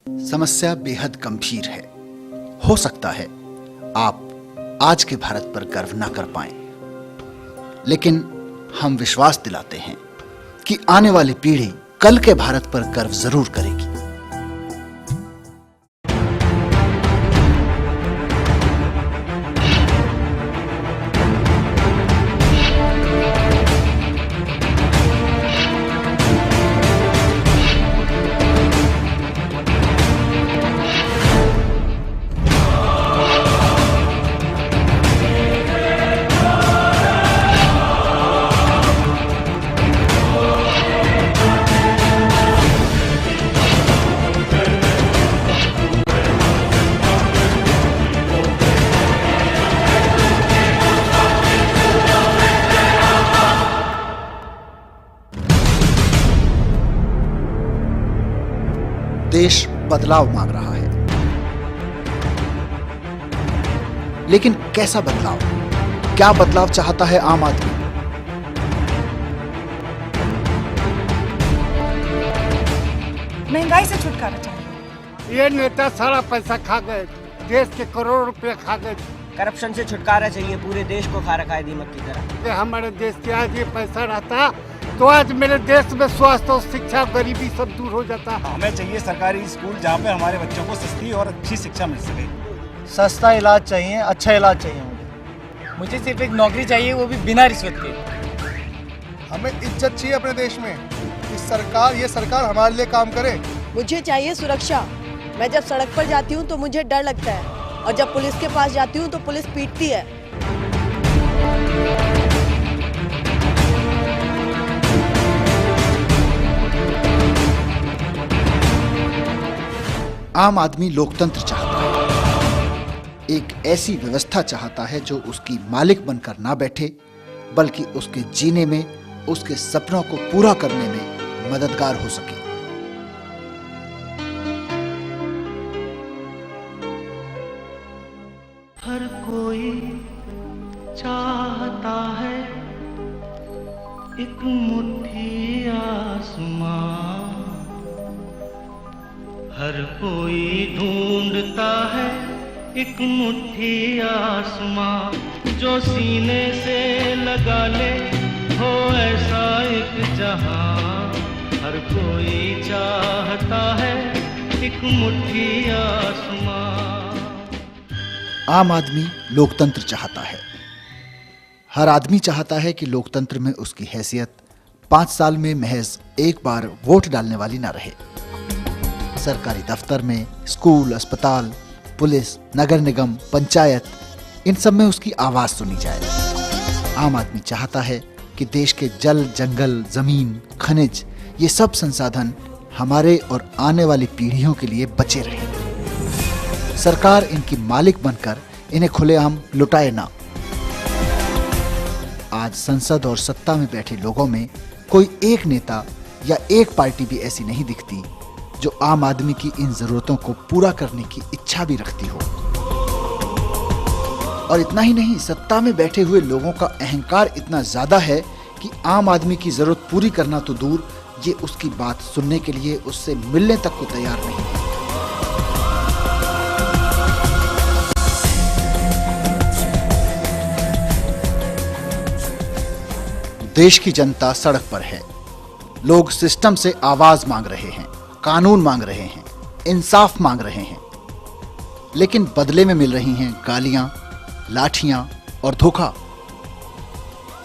समस्या बेहद गंभीर है। हो सकता है आप आज के भारत पर गर्व ना कर पाएं, लेकिन हम विश्वास दिलाते हैं कि आने वाली पीढ़ी कल के भारत पर गर्व जरूर करेगी। देश बदलाव मांग रहा है, लेकिन कैसा बदलाव? क्या बदलाव चाहता है आम आदमी? महंगाई से छुटकारा चाहिए। ये नेता सारा पैसा खा गए, देश के करोड़ रुपए खा गए। करप्शन से छुटकारा चाहिए, पूरे देश को खा रखा है दीमक की तरह। हमारे देश के आज ये पैसा रहता तो आज मेरे देश में स्वास्थ्य और शिक्षा गरीबी सब दूर हो जाता। हमें चाहिए सरकारी स्कूल जहाँ पे हमारे बच्चों को सस्ती और अच्छी शिक्षा मिल सके। सस्ता इलाज चाहिए, अच्छा इलाज चाहिए मुझे सिर्फ एक नौकरी चाहिए, वो भी बिना रिश्वत के। हमें इज्जत चाहिए अपने देश में कि ये सरकार हमारे लिए काम करे। मुझे चाहिए सुरक्षा। मैं जब सड़क पर जाती हूँ तो मुझे डर लगता है, और जब पुलिस के पास जाती हूँ तो पुलिस पीटती है। आम आदमी लोकतंत्र चाहता है, एक ऐसी व्यवस्था चाहता है जो उसकी मालिक बनकर ना बैठे, बल्कि उसके जीने में, उसके सपनों को पूरा करने में मददगार हो सके। हर कोई चाहता है एक मुट्ठी आसमां, हर कोई ढूंढता है एक मुट्ठी आसमां, जो सीने से लगा ले हो ऐसा एक जहां। हर कोई चाहता है एक मुट्ठी आसमां। आम आदमी लोकतंत्र चाहता है। हर आदमी चाहता है कि लोकतंत्र में उसकी हैसियत 5 साल में महज एक बार वोट डालने वाली ना रहे। सरकारी दफ्तर में, स्कूल, अस्पताल, पुलिस, नगर निगम, पंचायत, इन सब में उसकी आवाज सुनी जाए। आम आदमी चाहता है कि देश के जल, जंगल, जमीन, खनिज, ये सब संसाधन हमारे और आने वाली पीढ़ियों के लिए बचे रहें। सरकार इनकी मालिक बनकर इन्हें खुलेआम लुटाए ना। आज संसद और सत्ता में बैठे लोगों में कोई एक नेता या एक पार्टी भी ऐसी नहीं दिखती जो आम आदमी की इन जरूरतों को पूरा करने की इच्छा भी रखती हो। और इतना ही नहीं, सत्ता में बैठे हुए लोगों का अहंकार इतना ज्यादा है कि आम आदमी की जरूरत पूरी करना तो दूर, ये उसकी बात सुनने के लिए उससे मिलने तक को तैयार नहीं है। देश की जनता सड़क पर है। लोग सिस्टम से आवाज मांग रहे हैं, कानून मांग रहे हैं, इंसाफ मांग रहे हैं, लेकिन बदले में मिल रही हैं गालियां, लाठियां और धोखा।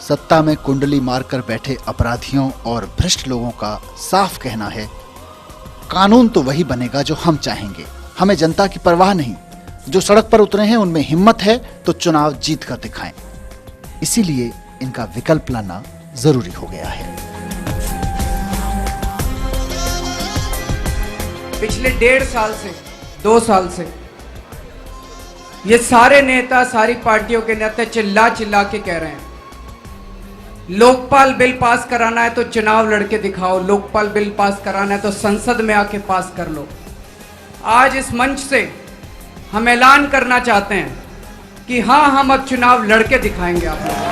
सत्ता में कुंडली मारकर बैठे अपराधियों और भ्रष्ट लोगों का साफ कहना है, कानून तो वही बनेगा जो हम चाहेंगे, हमें जनता की परवाह नहीं। जो सड़क पर उतरे हैं उनमें हिम्मत है तो चुनाव जीत कर दिखाएं। इसीलिए इनका विकल्प लाना जरूरी हो गया है। पिछले 1.5 साल से, 2 साल से ये सारे नेता, सारी पार्टियों के नेता चिल्ला चिल्ला के कह रहे हैं, लोकपाल बिल पास कराना है तो चुनाव लड़के दिखाओ, लोकपाल बिल पास कराना है तो संसद में आके पास कर लो। आज इस मंच से हम ऐलान करना चाहते हैं कि हाँ, हम अब चुनाव लड़के दिखाएंगे आप लोग।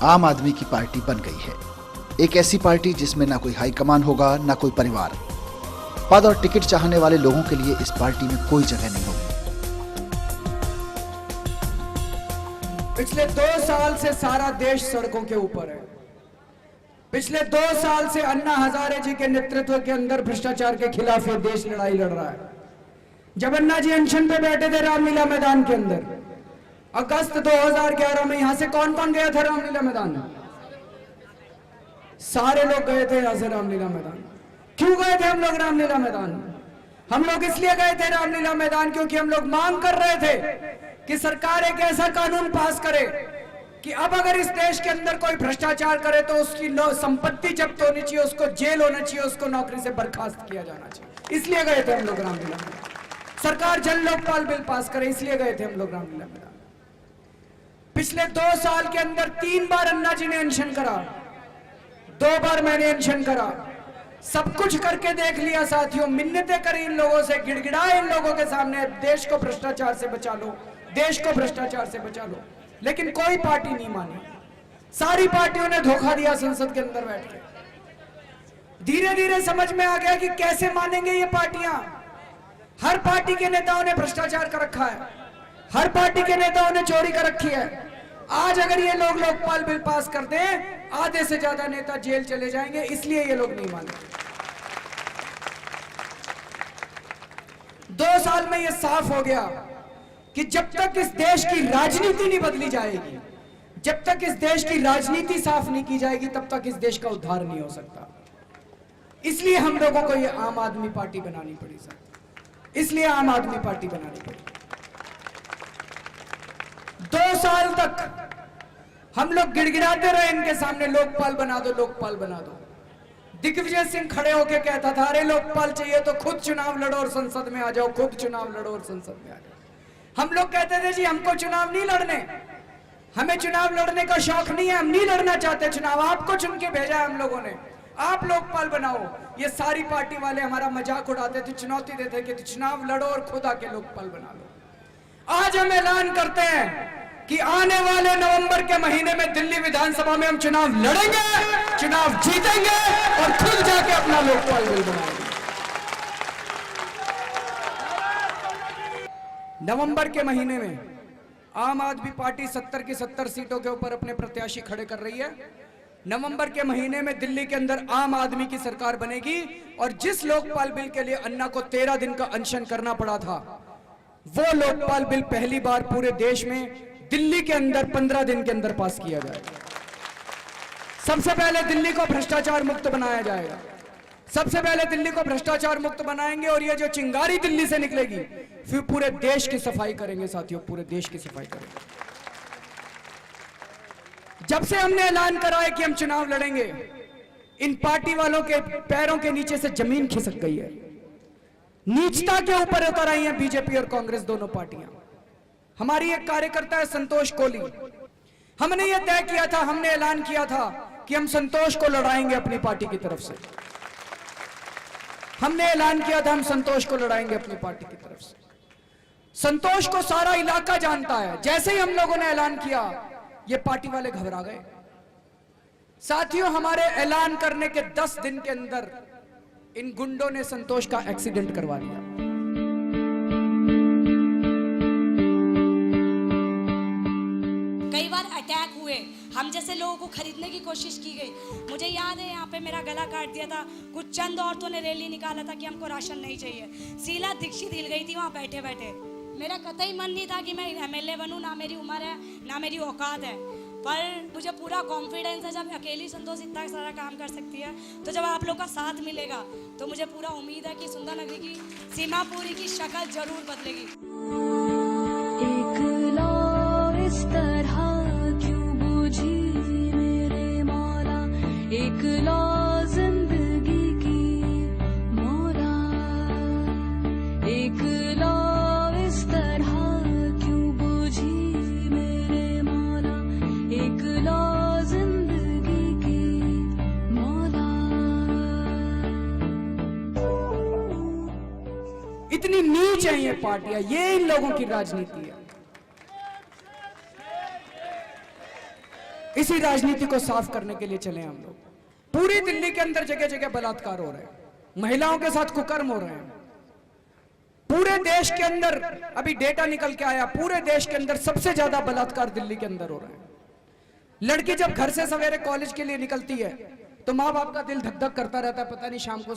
आम आदमी की पार्टी बन गई है। एक ऐसी पार्टी जिसमें ना कोई हाईकमान होगा, ना कोई परिवार। पद और टिकट चाहने वाले लोगों के लिए इस पार्टी में कोई जगह नहीं होगी। पिछले 2 साल से सारा देश सड़कों के ऊपर है। पिछले 2 साल से अन्ना हजारे जी के नेतृत्व के अंदर भ्रष्टाचार के खिलाफ ये देश लड़ाई लड़ रहा है। जब अन्ना जी अनशन पे बैठे थे रामलीला मैदान के अंदर, अगस्त 2011 में यहां से कौन कौन गया था रामलीला मैदान? सारे लोग गए थे यहां से रामलीला मैदान। क्यों गए थे हम लोग रामलीला मैदान? हम लोग इसलिए गए थे रामलीला मैदान क्योंकि हम लोग मांग कर रहे थे कि सरकार एक ऐसा कानून पास करे कि अब अगर इस देश के अंदर कोई भ्रष्टाचार करे तो उसकी संपत्ति जब्त होनी चाहिए, उसको जेल होना चाहिए, उसको नौकरी से बर्खास्त किया जाना चाहिए। इसलिए गए थे हम लोग रामलीला मैदान। सरकार जन लोकपाल बिल पास करे, इसलिए गए थे हम लोग रामलीला मैदान। पिछले 2 साल के अंदर 3 बार अन्ना जी ने अनशन करा, 2 बार मैंने अनशन करा। सब कुछ करके देख लिया साथियों, मिन्नतें करी इन लोगों से, गिड़गिड़ाए इन लोगों के सामने, देश को भ्रष्टाचार से बचा लो, देश को भ्रष्टाचार से बचा लो, लेकिन कोई पार्टी नहीं मानी। सारी पार्टियों ने धोखा दिया संसद के अंदर बैठ के। धीरे धीरे समझ में आ गया कि कैसे मानेंगे ये पार्टियां। हर पार्टी के नेताओं ने भ्रष्टाचार कर रखा है, हर पार्टी के नेताओं ने चोरी कर रखी है। आज अगर ये लोग लोकपाल बिल पास कर दें, आधे से ज्यादा नेता जेल चले जाएंगे, इसलिए ये लोग नहीं माने। 2 साल में ये साफ हो गया कि जब तक इस देश की राजनीति नहीं बदली जाएगी, जब तक इस देश की राजनीति साफ नहीं की जाएगी, तब तक इस देश का उद्धार नहीं हो सकता। इसलिए हम लोगों को ये आम आदमी पार्टी बनानी पड़ी सर, इसलिए आम आदमी पार्टी बनानी पड़ी। 2 साल तक हम लोग गिड़गिड़ाते रहे इनके सामने, लोकपाल बना दो, लोकपाल बना दो। दिग्विजय सिंह खड़े होके कहता था, अरे लोकपाल चाहिए तो खुद चुनाव लड़ो और संसद में आ जाओ, खुद चुनाव लड़ो और संसद में आ जाओ। हम लोग कहते थे जी हमको चुनाव नहीं लड़ने, हमें चुनाव लड़ने का शौक नहीं है, हम नहीं लड़ना चाहते चुनाव, आपको चुन के भेजा है हम लोगों ने, आप लोकपाल बनाओ। ये सारी पार्टी वाले हमारा मजाक उड़ाते थे, चुनौती देते कि चुनाव लड़ो और खुद आके लोकपाल बना लो। आज हम ऐलान करते हैं कि आने वाले नवंबर के महीने में दिल्ली विधानसभा में हम चुनाव लड़ेंगे, चुनाव जीतेंगे और खुद जाके अपना लोकपाल बिल बनाएंगे। नवंबर के महीने में आम आदमी पार्टी 70 की 70 सीटों के ऊपर अपने प्रत्याशी खड़े कर रही है। नवंबर के महीने में दिल्ली के अंदर आम आदमी की सरकार बनेगी और जिस लोकपाल बिल के लिए अन्ना को 13 दिन का अनशन करना पड़ा था, वो लोकपाल बिल पहली बार पूरे देश में दिल्ली के अंदर 15 दिन के अंदर पास किया जाएगा। सबसे पहले दिल्ली को भ्रष्टाचार मुक्त बनाया जाएगा, सबसे पहले दिल्ली को भ्रष्टाचार मुक्त बनाएंगे और ये जो चिंगारी दिल्ली से निकलेगी फिर पूरे देश की सफाई करेंगे साथियों, पूरे देश की सफाई करेंगे। जब से हमने ऐलान करा है कि हम चुनाव लड़ेंगे, इन पार्टी वालों के पैरों के नीचे से जमीन खिसक गई है, नीचता के ऊपर उतर आई है बीजेपी और कांग्रेस दोनों पार्टियां। हमारी एक कार्यकर्ता है संतोष कोहली, हमने ये तय किया था, हमने ऐलान किया था कि हम संतोष को लड़ाएंगे अपनी पार्टी की तरफ से, हमने ऐलान किया था हम संतोष को लड़ाएंगे अपनी पार्टी की तरफ से। संतोष को सारा इलाका जानता है, जैसे ही हम लोगों ने ऐलान किया ये पार्टी वाले घबरा गए। साथियों, हमारे ऐलान करने के 10 दिन के अंदर इन गुंडों ने संतोष का एक्सीडेंट करवा दिया। कई बार अटैक हुए, हम जैसे लोगों को खरीदने की कोशिश की गई। मुझे याद है यहाँ पे मेरा गला काट दिया था, कुछ चंद औरतों ने रैली निकाला था कि हमको राशन नहीं चाहिए। शीला दीक्षित हिल गई थी वहाँ बैठे बैठे। मेरा कतई मन नहीं था कि मैं MLA बनूँ, ना मेरी उम्र है ना मेरी औकात है, पर मुझे पूरा कॉन्फिडेंस है जब अकेली संतोष इतना सारा काम कर सकती है, तो जब आप लोग का साथ मिलेगा तो मुझे पूरा उम्मीद है कि सुंदर नगरी की सीमापुरी की शक्ल जरूर बदलेगी। इस तरह क्यों बूझी मेरे मौला, एक लौ जिंदगी की मौला, एक लौ इस तरह क्यों बूझी मेरे मौला, एक लौ जिंदगी की मौला। इतनी नीच है ये पार्टियां, ये इन लोगों की राजनीति है। इसी राजनीति को साफ करने के लिए चले हम लोग। पूरी दिल्ली के अंदर जगह जगह बलात्कार हो रहे हैं, महिलाओं के साथ कुकर्म हो रहे हैं। पूरे देश के अंदर अभी डेटा निकल के आया, पूरे देश के अंदर सबसे ज्यादा बलात्कार दिल्ली के अंदर हो रहे हैं। लड़की जब घर से सवेरे कॉलेज के लिए निकलती है तो माँ बाप का दिल धक धक करता रहता है, पता नहीं शाम को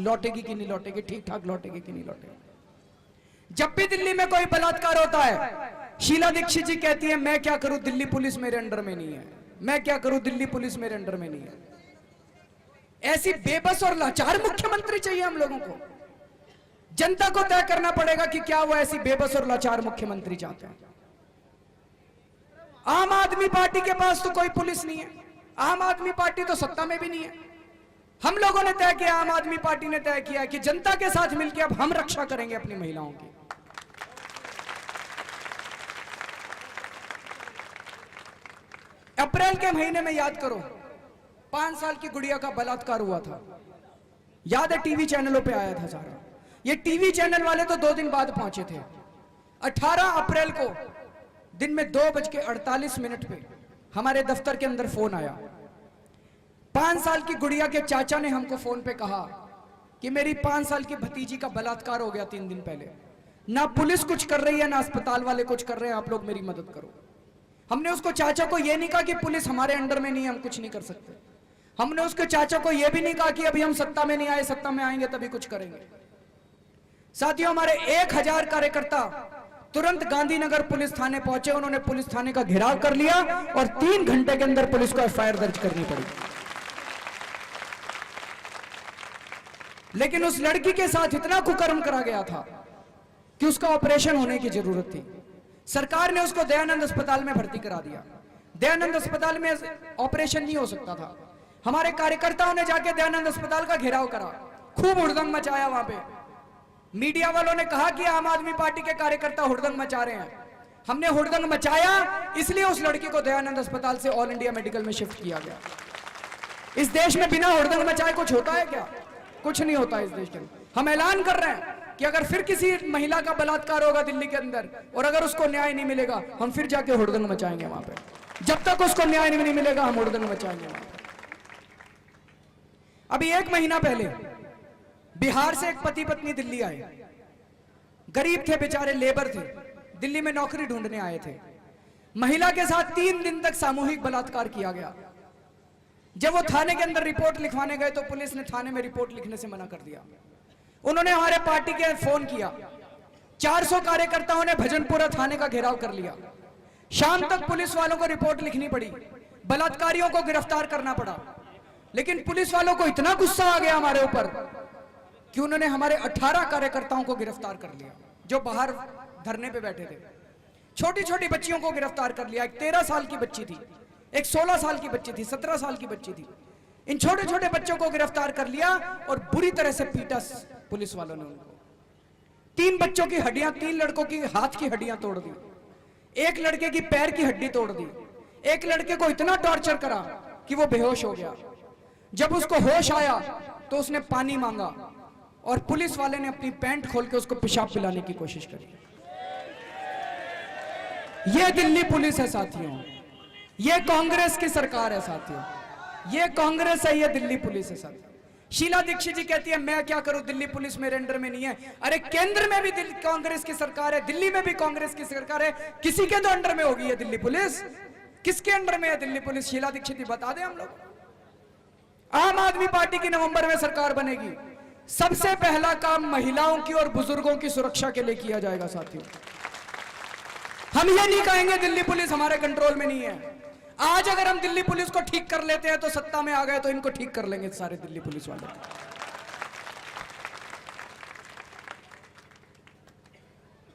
लौटेगी कि नहीं लौटेगी, ठीक ठाक लौटेगी कि नहीं लौटेगी। जब भी दिल्ली में कोई बलात्कार होता है, शीला दीक्षित जी कहती है मैं क्या करूं, दिल्ली पुलिस मेरे अंडर में नहीं है, मैं क्या करूं, दिल्ली पुलिस मेरे अंडर में नहीं है। ऐसी बेबस और लाचार मुख्यमंत्री चाहिए हम लोगों को। जनता को तय करना पड़ेगा कि क्या वो ऐसी बेबस और लाचार मुख्यमंत्री चाहते हैं। आम आदमी पार्टी के पास तो कोई पुलिस नहीं है, आम आदमी पार्टी तो सत्ता में भी नहीं है। हम लोगों ने तय किया, आम आदमी पार्टी ने तय किया कि जनता के साथ मिलकर अब हम रक्षा करेंगे अपनी महिलाओं की। अप्रैल के महीने में याद करो 5 साल की गुड़िया का बलात्कार हुआ था, याद है, टीवी चैनलों पे आया था सारा। ये टीवी चैनल वाले तो 2 दिन बाद पहुंचे थे। 18 अप्रैल को दिन में 2:48 पे हमारे दफ्तर के अंदर फोन आया। 5 साल की गुड़िया के चाचा ने हमको फोन पे कहा कि मेरी 5 साल की भतीजी का बलात्कार हो गया 3 दिन पहले। ना पुलिस कुछ कर रही है, ना अस्पताल वाले कुछ कर रहे हैं, आप लोग मेरी मदद करो। हमने उसको चाचा को यह नहीं कहा कि पुलिस हमारे अंडर में नहीं है, हम कुछ नहीं कर सकते। हमने उसके चाचा को यह भी नहीं कहा कि अभी हम सत्ता में नहीं आए, सत्ता में आएंगे तभी कुछ करेंगे। साथियों, हमारे 1000 कार्यकर्ता तुरंत गांधीनगर पुलिस थाने पहुंचे। उन्होंने पुलिस थाने का घेराव कर लिया और 3 घंटे के अंदर पुलिस को एफआईआर दर्ज करनी पड़ी। लेकिन उस लड़की के साथ इतना कुकर्म करा गया था कि उसका ऑपरेशन होने की जरूरत थी। सरकार ने उसको दयानंद अस्पताल में भर्ती करा दिया। दयानंद अस्पताल में ऑपरेशन नहीं हो सकता था। हमारे कार्यकर्ताओं ने जाके दयानंद अस्पताल का घेराव करा, खूब हुड़दंग मचाया। वहां पे मीडिया वालों ने कहा कि आम आदमी पार्टी के कार्यकर्ता हुड़दंग मचा रहे हैं। हमने हुड़दंग मचाया, इसलिए उस लड़की को दयानंद अस्पताल से ऑल इंडिया मेडिकल में शिफ्ट किया गया। इस देश में बिना हुड़दंग मचाए कुछ होता है क्या? कुछ नहीं होता इस देश के अंदर। हम ऐलान कर रहे हैं कि अगर फिर किसी महिला का बलात्कार होगा दिल्ली के अंदर और अगर उसको न्याय नहीं मिलेगा, हम फिर जाके हुड़दंग मचाएंगे वहां पे। जब तक उसको न्याय नहीं मिलेगा, हम हुड़दंग मचाएंगे वहां पे। अभी 1 महीना पहले बिहार से एक पति पत्नी दिल्ली आए। गरीब थे बेचारे, लेबर थे, दिल्ली में नौकरी ढूंढने आए थे। महिला के साथ 3 दिन तक सामूहिक बलात्कार किया गया। जब वो थाने के अंदर रिपोर्ट लिखवाने गए तो पुलिस ने थाने में रिपोर्ट लिखने से मना कर दिया। उन्होंने हमारे पार्टी के फोन किया। 400 कार्यकर्ताओं ने भजनपुरा थाने का घेराव कर लिया। शाम तक पुलिस वालों को रिपोर्ट लिखनी पड़ी, बलात्कारियों को गिरफ्तार करना पड़ा। लेकिन पुलिस वालों को इतना गुस्सा आ गया हमारे ऊपर कि उन्होंने हमारे 18 कार्यकर्ताओं को गिरफ्तार कर लिया जो बाहर धरने पे बैठे थे। छोटी छोटी बच्चियों को गिरफ्तार कर लिया। एक 13 साल की बच्ची थी, एक 16 साल की बच्ची थी, 17 साल की बच्ची थी। इन छोटे छोटे बच्चों को गिरफ्तार कर लिया और बुरी तरह से पीटा पुलिस वालों ने उनको। 3 बच्चों की हड्डियां, 3 लड़कों की हाथ की हड्डियां तोड़ दी, एक लड़के की पैर की हड्डी तोड़ दी। एक लड़के को इतना टॉर्चर करा कि वो बेहोश हो गया। जब उसको होश आया तो उसने पानी मांगा और पुलिस वाले ने अपनी पैंट खोल के उसको पेशाब पिलाने की कोशिश करी। ये दिल्ली पुलिस है साथियों, ये कांग्रेस की सरकार है साथियों, ये कांग्रेस है, ये दिल्ली पुलिस है साथियों। शीला दीक्षित जी कहती है मैं क्या करूं, दिल्ली पुलिस मेरे अंडर में नहीं है। अरे केंद्र में भी कांग्रेस की सरकार है, दिल्ली में भी कांग्रेस की सरकार है, किसी के तो अंडर में होगी ये दिल्ली पुलिस। किसके अंडर में है दिल्ली पुलिस? शीला दीक्षित जी बता दें हम लोग। आम आदमी पार्टी की नवंबर में सरकार बनेगी। सबसे पहला काम महिलाओं की और बुजुर्गों की सुरक्षा के लिए किया जाएगा साथियों। हम ये नहीं कहेंगे दिल्ली पुलिस हमारे कंट्रोल में नहीं है। आज अगर हम दिल्ली पुलिस को ठीक कर लेते हैं तो सत्ता में आ गए तो इनको ठीक कर लेंगे सारे दिल्ली पुलिस वाले।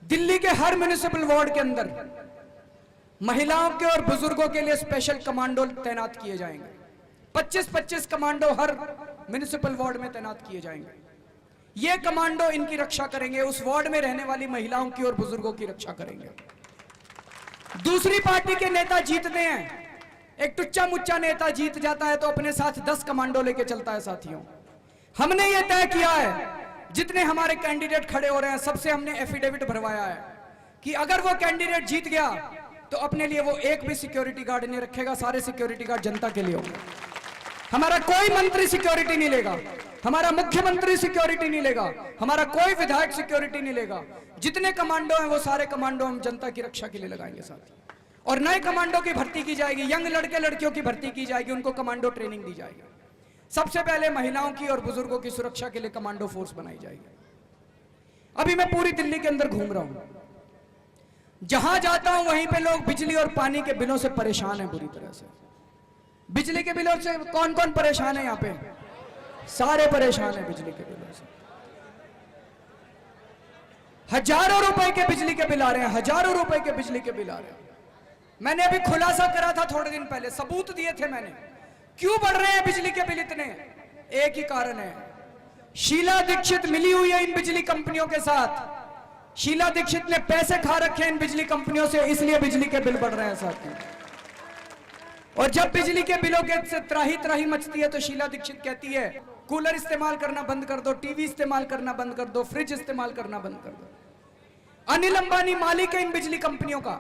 दिल्ली के हर म्युनिसिपल वार्ड के अंदर महिलाओं के और बुजुर्गों के लिए स्पेशल कमांडो तैनात किए जाएंगे। 25-25 कमांडो हर म्युनिसिपल वार्ड में तैनात किए जाएंगे। ये कमांडो इनकी रक्षा करेंगे, उस वार्ड में रहने वाली महिलाओं की और बुजुर्गों की रक्षा करेंगे। दूसरी पार्टी के नेता जीतते हैं, एक टुच्चा मुच्चा नेता जीत जाता है तो अपने साथ 10 कमांडो लेके चलता है साथियों। हमने ये तय किया है, जितने हमारे कैंडिडेट खड़े हो रहे हैं सबसे हमने एफिडेविट भरवाया है कि अगर वो कैंडिडेट जीत गया तो अपने लिए वो एक भी सिक्योरिटी गार्ड नहीं रखेगा, सारे सिक्योरिटी गार्ड जनता के लिए होंगे। हमारा कोई मंत्री सिक्योरिटी नहीं लेगा, हमारा मुख्यमंत्री सिक्योरिटी नहीं लेगा, हमारा कोई विधायक सिक्योरिटी नहीं लेगा। जितने कमांडो हैं वो सारे कमांडो हम जनता की रक्षा के लिए लगाएंगे साथ। और नए कमांडो की भर्ती की जाएगी, यंग लड़के लड़कियों की भर्ती की जाएगी, उनको कमांडो ट्रेनिंग दी जाएगी। सबसे पहले महिलाओं की और बुजुर्गों की सुरक्षा के लिए कमांडो फोर्स बनाई जाएगी। अभी मैं पूरी दिल्ली के अंदर घूम रहा हूं, जहां जाता हूं वहीं पे लोग बिजली और पानी के बिलों से परेशान हैं बुरी तरह से। बिजली के बिलों से कौन कौन परेशान है? यहां पे सारे परेशान हैं बिजली के बिलों से। हजारों रुपए के बिजली के बिल आ रहे हैं, हजारों रुपए के बिजली के बिल आ रहे हैं। मैंने अभी खुलासा करा था थोड़े दिन पहले, सबूत दिए थे मैंने, क्यों बढ़ रहे हैं बिजली के बिल इतने। एक ही कारण है, शीला दीक्षित मिली हुई है इन बिजली कंपनियों के साथ। शीला दीक्षित ने पैसे खा रखे हैं इन बिजली कंपनियों से, इसलिए बिजली के बिल बढ़ रहे हैं साथियों। और जब बिजली के बिलों के से त्राही त्राही मचती है तो शीला दीक्षित कहती है कूलर इस्तेमाल करना बंद कर दो, टीवी इस्तेमाल करना बंद कर दो, फ्रिज इस्तेमाल करना बंद कर दो। अनिल अंबानी मालिक है इन बिजली कंपनियों का।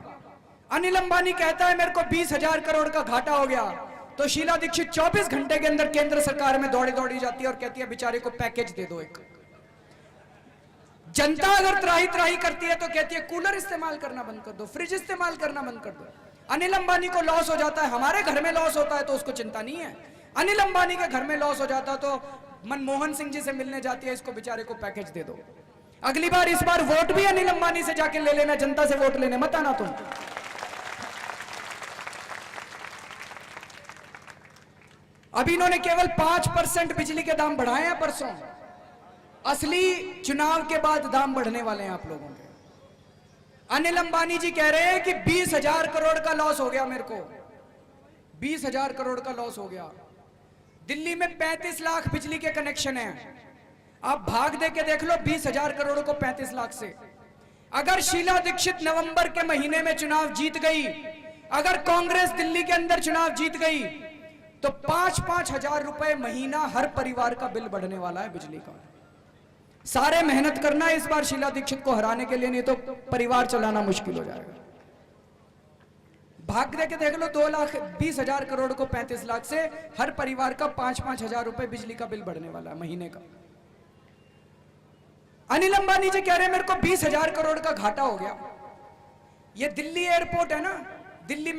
अनिल अंबानी कहता है मेरे को 20,000 करोड़ का घाटा हो गया, तो शीला दीक्षित 24 घंटे के अंदर केंद्र सरकार में दौड़ी दौड़ी जाती है और कहती है बेचारे को पैकेज दे दो एक। जनता अगर त्राही त्राही करती है तो कहती है कूलर इस्तेमाल करना बंद कर दो, फ्रिज इस्तेमाल करना बंद कर दो। अनिल अंबानी को लॉस हो जाता है, हमारे घर में लॉस होता है तो उसको चिंता नहीं है। अनिल अंबानी के घर में लॉस हो जाता तो मनमोहन सिंह जी से मिलने जाती है, इसको बेचारे को पैकेज दे दो। अगली बार इस बार वोट भी अनिल अंबानी से जाके ले लेना, जनता से वोट लेने मत आना तुम। अभी इन्होंने केवल 5% बिजली के दाम बढ़ाए हैं परसों, असली चुनाव के बाद दाम बढ़ने वाले हैं आप लोगों के। अनिल अंबानी जी कह रहे हैं कि 20,000 करोड़ का लॉस हो गया मेरे को, 20,000 करोड़ का लॉस हो गया। दिल्ली में 35 लाख बिजली के कनेक्शन हैं, आप भाग दे के देख लो 20,000 करोड़ को 35 लाख से। अगर शीला दीक्षित नवंबर के महीने में चुनाव जीत गई, अगर कांग्रेस दिल्ली के अंदर चुनाव जीत गई, तो 5-5 हजार रुपए महीना हर परिवार का बिल बढ़ने वाला है बिजली का। सारे मेहनत करना है इस बार शीला दीक्षित को हराने के लिए, नहीं तो परिवार चलाना मुश्किल हो जाएगा। भाग दे के देख लो 2,20,000 करोड़ को 35 लाख से हर परिवार का 5-5 हजार रुपए बिजली का बिल बढ़ने वाला है महीने का। अनिल अंबानी जी कह रहे हैं मेरे को 20,000 करोड़ का घाटा हो गया। ये दिल्ली एयरपोर्ट है ना, दिल्ली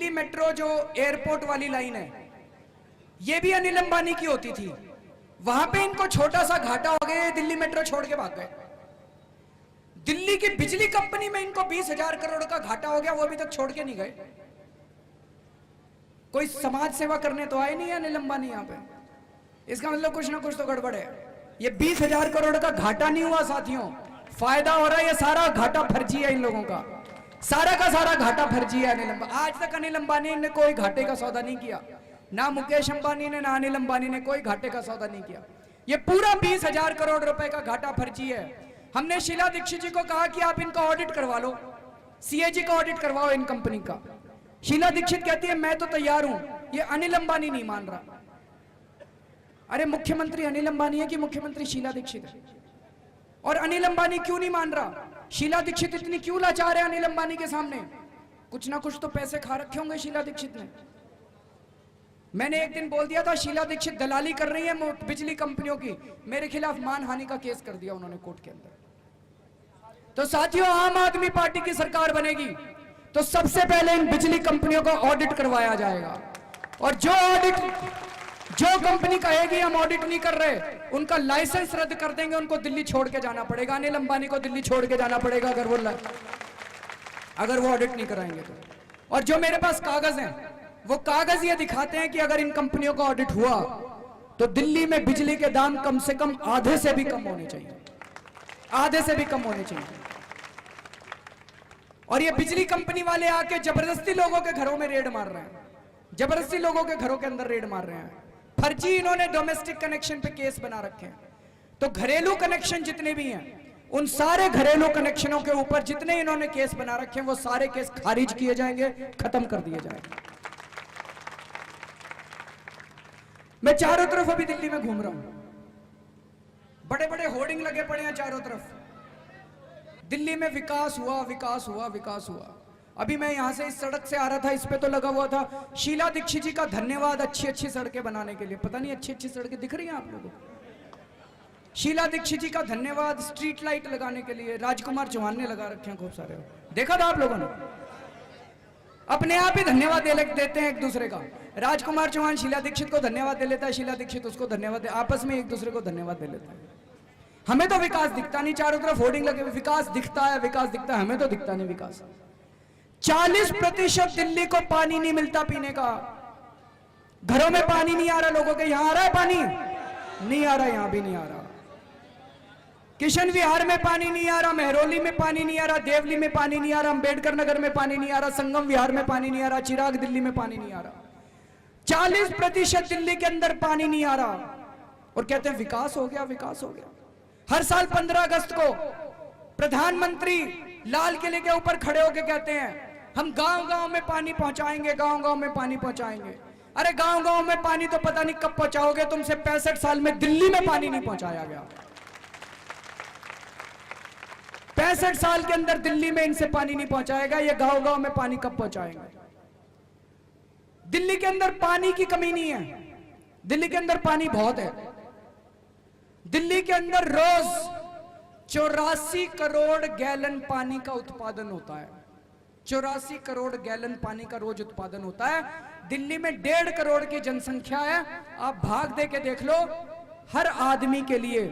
मेट्रो जो एयरपोर्ट वाली लाइन है, ये भी अनिल अंबानी की होती थी। वहां पे इनको छोटा सा घाटा हो गया, दिल्ली मेट्रो छोड़ के भाग गए। दिल्ली की बिजली कंपनी में इनको 20,000 करोड़ का घाटा हो गया, वो अभी तक छोड़ के नहीं गए। कोई समाज सेवा करने तो आए नहीं है अनिल अंबानी यहाँ पे। इसका मतलब कुछ ना कुछ तो गड़बड़ है। ये 20,000 करोड़ का घाटा नहीं हुआ साथियों, फायदा हो रहा है। ये सारा घाटा फर्जी है इन लोगों का, सारा का सारा घाटा फर्जी है अनिल अंबानी। आज तक अनिल अंबानी ने कोई घाटे का सौदा नहीं किया, ना मुकेश अंबानी ने, ना अनिल अंबानी ने कोई घाटे का सौदा नहीं किया। ये पूरा 20,000 करोड़ रुपए का घाटा फर्जी है। हमने शीला दीक्षित जी को कहा कि आप इनका ऑडिट करवा लो, सीएजी का ऑडिट करवाओ इन कंपनी का। शीला दीक्षित कहती है मैं तो तैयार हूं, ये अनिल अंबानी नहीं मान रहा। अरे मुख्यमंत्री अनिल अंबानी है कि मुख्यमंत्री शीला दीक्षित है? और अनिल अंबानी क्यों नहीं मान रहा? शीला दीक्षित इतनी क्यों लाचार है अनिल अंबानी के सामने? कुछ ना कुछ तो पैसे खा रखे होंगे शीला दीक्षित ने। मैंने एक दिन बोल दिया था शीला दीक्षित दलाली कर रही है बिजली कंपनियों की, मेरे खिलाफ मानहानि का केस कर दिया उन्होंने कोर्ट के अंदर। तो साथियों, आम आदमी पार्टी की सरकार बनेगी तो सबसे पहले इन बिजली कंपनियों का ऑडिट करवाया जाएगा। और जो कंपनी कहेगी हम ऑडिट नहीं कर रहे, उनका लाइसेंस रद्द कर देंगे, उनको दिल्ली छोड़ के जाना पड़ेगा। अनिल अंबानी को दिल्ली छोड़ के जाना पड़ेगा अगर वो ऑडिट नहीं कराएंगे तो। और जो मेरे पास कागज हैं, वो कागज ये दिखाते हैं कि अगर इन कंपनियों का ऑडिट हुआ तो दिल्ली में बिजली के दाम कम से कम आधे से भी कम होने चाहिए, आधे से भी कम होने चाहिए। और ये बिजली कंपनी वाले आके जबरदस्ती लोगों के घरों में रेड मार रहे हैं, जबरदस्ती लोगों के घरों के अंदर रेड मार रहे हैं। फर्जी इन्होंने डोमेस्टिक कनेक्शन पे केस बना रखे हैं। तो घरेलू कनेक्शन जितने भी हैं, उन सारे घरेलू कनेक्शनों के ऊपर जितने इन्होंने केस बना रखे हैं, वो सारे केस खारिज किए जाएंगे, खत्म कर दिए जाएंगे। मैं चारों तरफ अभी दिल्ली में घूम रहा हूं, बड़े बड़े होर्डिंग लगे पड़े हैं चारों तरफ। दिल्ली में विकास हुआ, विकास हुआ, विकास हुआ। अभी मैं यहां से इस सड़क से आ रहा था, इस पे तो लगा हुआ था शीला दीक्षित जी का धन्यवाद अच्छी अच्छी सड़कें बनाने के लिए। पता नहीं अच्छी अच्छी सड़कें दिख रही हैं आप लोगों को? शीला दीक्षित जी का धन्यवाद स्ट्रीट लाइट लगाने के लिए राजकुमार चौहान ने लगा रखे हैं खूब सारे। देखा था आप लोगों ने? अपने आप ही धन्यवाद देते हैं एक दूसरे का। राजकुमार चौहान शीला दीक्षित को धन्यवाद दे लेता है, शीला दीक्षित उसको धन्यवाद दे, आपस में एक दूसरे को धन्यवाद दे लेता है। हमें तो विकास दिखता नहीं, चारों तरफ होर्डिंग लगे, विकास दिखता है विकास दिखता है, हमें तो दिखता नहीं विकास। 40% दिल्ली को पानी नहीं मिलता पीने का, घरों में पानी नहीं आ रहा लोगों के। यहां आ रहा है पानी? नहीं आ रहा, यहां भी नहीं आ रहा। किशन विहार में पानी नहीं आ रहा, मेहरौली में पानी नहीं आ रहा, देवली में पानी नहीं आ रहा, अंबेडकर नगर में पानी नहीं आ रहा, संगम विहार में पानी नहीं आ रहा, चिराग दिल्ली में पानी नहीं आ रहा। 40% दिल्ली के अंदर पानी नहीं आ रहा और कहते हैं विकास हो गया विकास हो गया। हर साल 15 अगस्त को प्रधानमंत्री लाल किले के ऊपर खड़े होकर कहते हैं हम गांव-गांव में पानी पहुंचाएंगे, गांव-गांव में पानी पहुंचाएंगे। अरे गांव-गांव में पानी तो पता नहीं कब पहुंचाओगे, तुमसे 65 साल में दिल्ली में पानी नहीं पहुंचाया गया। 65 साल के अंदर दिल्ली में इनसे पानी नहीं पहुंचाएगा, ये गांव-गांव में पानी कब पहुंचाएंगे? दिल्ली के अंदर पानी की कमी नहीं है, दिल्ली के अंदर पानी बहुत है। दिल्ली के अंदर रोज 84 करोड़ गैलन पानी का उत्पादन होता है। 84 करोड़ गैलन पानी का रोज उत्पादन होता है। दिल्ली में 1.5 करोड़ की जनसंख्या है। आप भाग दे के देख लो, हर आदमी के लिए,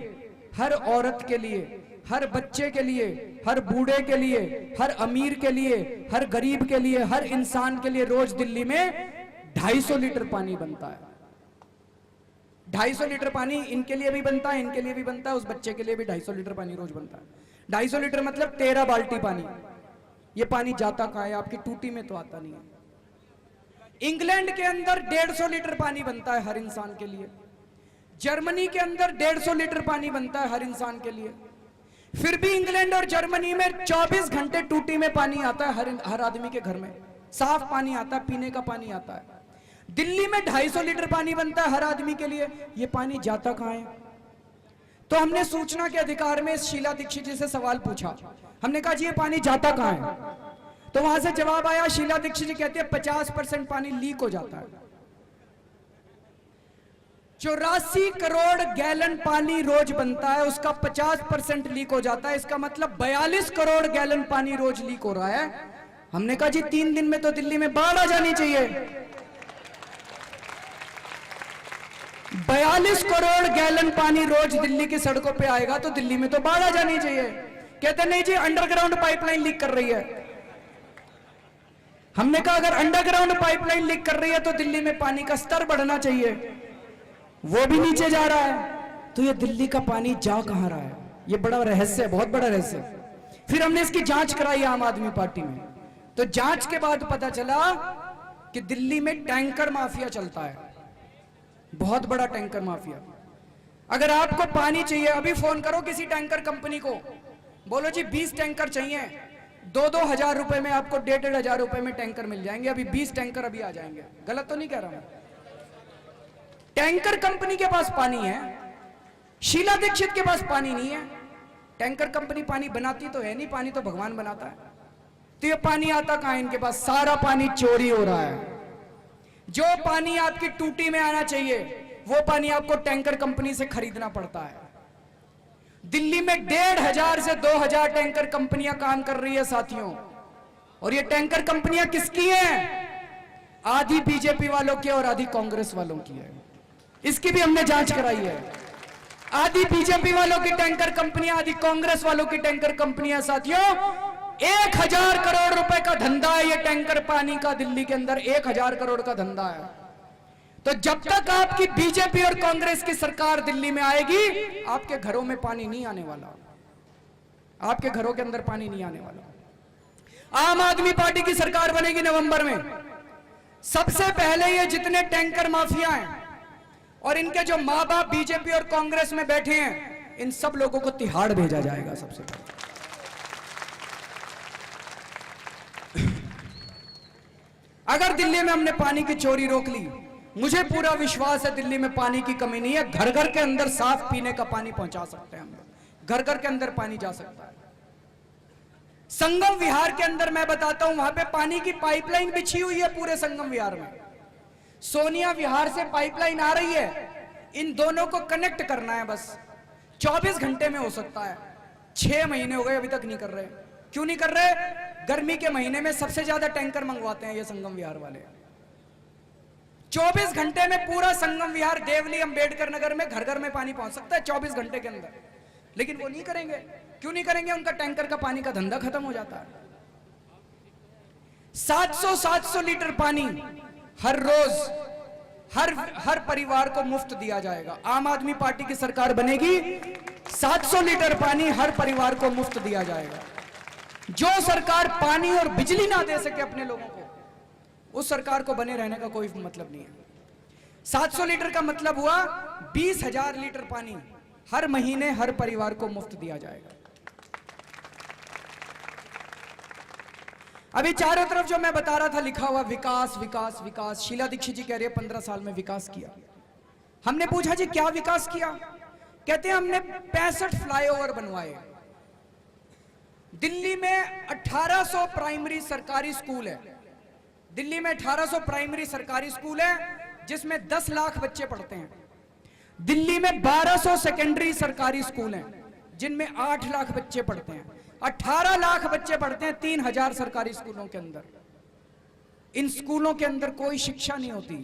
हर औरत के लिए, हर बच्चे के लिए, हर बूढ़े के लिए, हर अमीर के लिए, हर गरीब के लिए, हर इंसान के लिए रोज दिल्ली में 250 लीटर पानी बनता है। 250 लीटर पानी इनके लिए भी बनता है, इनके लिए भी बनता है, उस बच्चे के लिए भी 250 लीटर पानी रोज बनता है। 250 लीटर मतलब 13 बाल्टी पानी। ये पानी जाता कहां है? आपकी टूटी में तो आता नहीं है। इंग्लैंड के अंदर 150 लीटर पानी बनता है हर इंसान के लिए। जर्मनी के अंदर 150 लीटर पानी बनता है हर इंसान के लिए। फिर भी इंग्लैंड और जर्मनी में 24 घंटे टूटी में पानी आता है हर आदमी के घर में, साफ पानी आता है, पीने का पानी आता है। दिल्ली में 250 लीटर पानी बनता है हर आदमी के लिए। ये पानी जाता कहां है? तो हमने सूचना के अधिकार में शीला दीक्षित जी से सवाल पूछा। हमने कहा जी ये पानी जाता कहां है? तो वहां से जवाब आया, शीला दीक्षित जी कहते हैं 50% पानी लीक हो जाता है। 84 करोड़ गैलन पानी रोज बनता है, उसका 50% लीक हो जाता है। इसका मतलब 42 करोड़ गैलन पानी रोज लीक हो रहा है। हमने कहा जी 3 दिन में तो दिल्ली में बाढ़ आ जानी चाहिए। 42 करोड़ गैलन पानी रोज दिल्ली की सड़कों पे आएगा तो दिल्ली में तो बाढ़ आ जानी चाहिए। कहते नहीं जी अंडरग्राउंड पाइपलाइन लीक कर रही है। हमने कहा अगर अंडरग्राउंड पाइपलाइन लीक कर रही है तो दिल्ली में पानी का स्तर बढ़ना चाहिए, वो भी नीचे जा रहा है। तो ये दिल्ली का पानी जा कहां रहा है? ये बड़ा रहस्य है, बहुत बड़ा रहस्य है। फिर हमने इसकी जांच कराई आम आदमी पार्टी में, तो जांच के बाद पता चला कि दिल्ली में टैंकर माफिया चलता है, बहुत बड़ा टैंकर माफिया। अगर आपको पानी चाहिए, अभी फोन करो किसी टैंकर कंपनी को, बोलो जी 20 टैंकर चाहिए, 2-2 हजार रुपए में आपको 1,500 हजार रुपए में टैंकर मिल जाएंगे। अभी 20 टैंकर अभी आ जाएंगे। गलत तो नहीं कह रहा मैं? टैंकर कंपनी के पास पानी है, शीला दीक्षित के पास पानी नहीं है। टैंकर कंपनी पानी बनाती तो है नहीं, पानी तो भगवान बनाता है। तो ये पानी आता कहां है इनके पास? सारा पानी चोरी हो रहा है। जो पानी आपकी टूटी में आना चाहिए वो पानी आपको टैंकर कंपनी से खरीदना पड़ता है। दिल्ली में 1,500 से 2,000 टैंकर कंपनियां काम कर रही है साथियों। और ये टैंकर कंपनियां किसकी हैं? आधी बीजेपी वालों की और आधी कांग्रेस वालों की है। इसकी भी हमने जांच कराई है। आधी बीजेपी वालों की टैंकर कंपनियां, आधी कांग्रेस वालों की टैंकर कंपनियां। साथियों 1,000 करोड़ रुपए का धंधा है ये टैंकर पानी का। दिल्ली के अंदर 1,000 करोड़ का धंधा है। तो जब तक आपकी बीजेपी और कांग्रेस की सरकार दिल्ली में आएगी, आपके घरों में पानी नहीं आने वाला, आपके घरों के अंदर पानी नहीं आने वाला। आम आदमी पार्टी की सरकार बनेगी नवंबर में। सबसे पहले ये जितने टैंकर माफिया हैं और इनके जो मां बाप बीजेपी और कांग्रेस में बैठे हैं, इन सब लोगों को तिहाड़ भेजा जाएगा सबसे पहले। अगर दिल्ली में हमने पानी की चोरी रोक ली, मुझे पूरा विश्वास है दिल्ली में पानी की कमी नहीं है। घर घर के अंदर साफ पीने का पानी पहुंचा सकते हैं हम लोग, घर घर के अंदर पानी जा सकता है। संगम विहार के अंदर मैं बताता हूं, वहां पे पानी की पाइपलाइन बिछी हुई है पूरे संगम विहार में। सोनिया विहार से पाइपलाइन आ रही है, इन दोनों को कनेक्ट करना है, बस 24 घंटे में हो सकता है। 6 महीने हो गए अभी तक नहीं कर रहे। क्यों नहीं कर रहे? गर्मी के महीने में सबसे ज्यादा टैंकर मंगवाते हैं ये संगम विहार वाले। 24 घंटे में पूरा संगम विहार देवली अंबेडकर नगर में घर घर में पानी पहुंच सकता है 24 घंटे के अंदर, लेकिन वो नहीं करेंगे। क्यों नहीं करेंगे? उनका टैंकर का पानी का धंधा खत्म हो जाता है। 700 लीटर पानी हर रोज हर परिवार को मुफ्त दिया जाएगा। आम आदमी पार्टी की सरकार बनेगी, 700 लीटर पानी हर परिवार को मुफ्त दिया जाएगा। जो सरकार पानी और बिजली ना दे सके अपने लोगों को, उस सरकार को बने रहने का कोई मतलब नहीं है। 700 लीटर का मतलब हुआ 20,000 लीटर पानी हर महीने हर परिवार को मुफ्त दिया जाएगा। अभी चारों तरफ जो मैं बता रहा था लिखा हुआ विकास विकास विकास। शीला दीक्षित जी कह रही है 15 साल में विकास किया। हमने पूछा जी क्या विकास किया? कहते हैं हमने 65 फ्लाईओवर बनवाए। दिल्ली में 1800 प्राइमरी सरकारी स्कूल है। दिल्ली में 1800 प्राइमरी सरकारी स्कूल है जिसमें 10 लाख बच्चे पढ़ते हैं। दिल्ली में 1200 सेकेंडरी सरकारी स्कूल हैं जिनमें 8 लाख बच्चे पढ़ते हैं। 18 लाख बच्चे पढ़ते हैं 3000 सरकारी स्कूलों के अंदर। इन स्कूलों के अंदर कोई शिक्षा नहीं होती,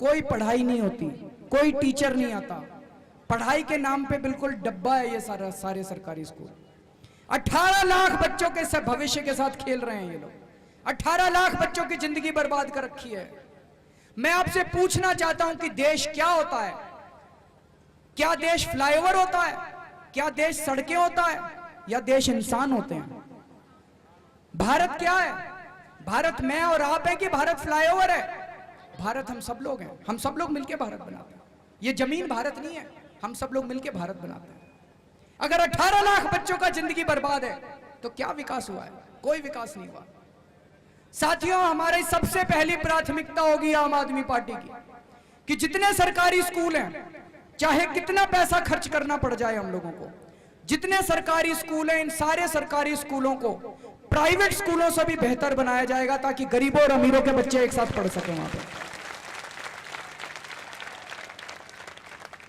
कोई पढ़ाई नहीं होती, कोई टीचर नहीं आता। पढ़ाई के नाम पे बिल्कुल डब्बा है ये सारे सरकारी स्कूल। 18 लाख बच्चों के सब भविष्य के साथ खेल रहे हैं ये लोग। 18 लाख बच्चों की जिंदगी बर्बाद कर रखी है। मैं आपसे पूछना चाहता हूं कि देश क्या होता है? क्या देश फ्लाईओवर होता है? क्या देश सड़कें होता है? या देश इंसान होते हैं? भारत क्या है? भारत मैं और आप है कि भारत फ्लाईओवर है? भारत हम सब लोग हैं। हम सब लोग मिलकर भारत बनाते हैं। ये जमीन भारत नहीं है, हम सब लोग मिलकर भारत बनाते हैं। अगर 18 लाख बच्चों का जिंदगी बर्बाद है तो क्या विकास हुआ है? कोई विकास नहीं हुआ। साथियों, हमारी सबसे पहली प्राथमिकता होगी आम आदमी पार्टी की कि जितने सरकारी स्कूल हैं, चाहे कितना पैसा खर्च करना पड़ जाए हम लोगों को, जितने सरकारी स्कूल हैं इन सारे सरकारी स्कूलों को प्राइवेट स्कूलों से भी बेहतर बनाया जाएगा ताकि गरीबों और अमीरों के बच्चे एक साथ पढ़ सकें वहां पर।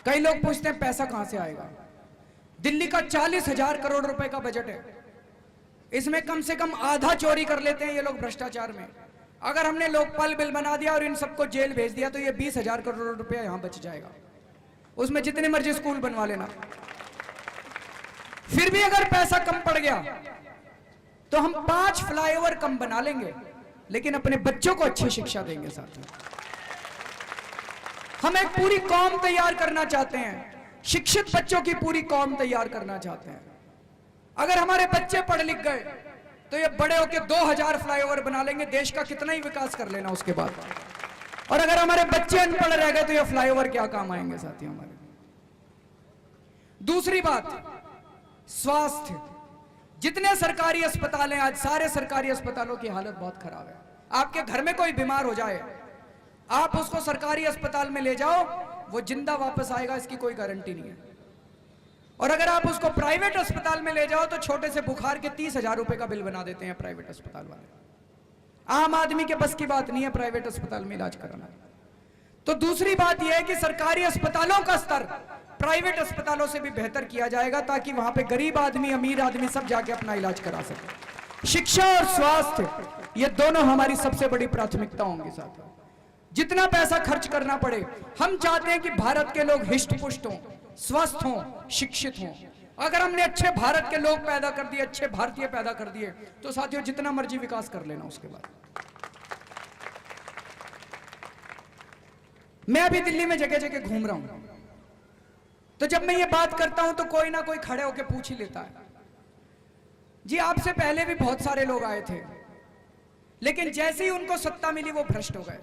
कई लोग पूछते हैं पैसा कहां से आएगा? दिल्ली का 40,000 करोड़ रुपए का बजट है। इसमें कम से कम आधा चोरी कर लेते हैं ये लोग भ्रष्टाचार में। अगर हमने लोकपाल बिल बना दिया और इन सबको जेल भेज दिया तो ये 20,000 करोड़ रुपया यहां बच जाएगा। उसमें जितने मर्जी स्कूल बनवा लेना। फिर भी अगर पैसा कम पड़ गया तो हम 5 फ्लाईओवर कम बना लेंगे, लेकिन अपने बच्चों को अच्छी शिक्षा देंगे। साथ में हम एक पूरी कौम तैयार करना चाहते हैं, शिक्षित बच्चों की पूरी कौम तैयार करना चाहते हैं। अगर हमारे बच्चे पढ़ लिख गए तो ये बड़े होकर 2000 फ्लाईओवर बना लेंगे, देश का कितना ही विकास कर लेना उसके बाद। और अगर हमारे बच्चे अनपढ़ रह गए तो ये फ्लाईओवर क्या काम आएंगे साथियों हमारे। दूसरी बात, स्वास्थ्य। जितने सरकारी अस्पताल हैं आज, सारे सरकारी अस्पतालों की हालत बहुत खराब है। आपके घर में कोई बीमार हो जाए, आप उसको सरकारी अस्पताल में ले जाओ, वो जिंदा वापस आएगा इसकी कोई गारंटी नहीं है। और अगर आप उसको प्राइवेट अस्पताल में ले जाओ तो छोटे से बुखार के 30,000 रुपए का बिल बना देते हैं प्राइवेट अस्पताल वाले। आम आदमी के बस की बात नहीं है प्राइवेट अस्पताल में इलाज कराना। तो दूसरी बात यह है कि सरकारी अस्पतालों का स्तर प्राइवेट अस्पतालों से भी बेहतर किया जाएगा ताकि वहां पे गरीब आदमी, अमीर आदमी सब जाके अपना इलाज करा सके। शिक्षा और स्वास्थ्य, ये दोनों हमारी सबसे बड़ी प्राथमिकता होंगी। साथ जितना पैसा खर्च करना पड़े, हम चाहते हैं कि भारत के लोग हिष्ट पुष्ट हों, स्वस्थ हों, शिक्षित हों। अगर हमने अच्छे भारत के लोग पैदा कर दिए, अच्छे भारतीय पैदा कर दिए, तो साथियों जितना मर्जी विकास कर लेना उसके बाद। मैं अभी दिल्ली में जगह जगह घूम रहा हूं, तो जब मैं ये बात करता हूं तो कोई ना कोई खड़े होकर पूछ ही लेता है, जी आपसे पहले भी बहुत सारे लोग आए थे, लेकिन जैसे ही उनको सत्ता मिली वो भ्रष्ट हो गए।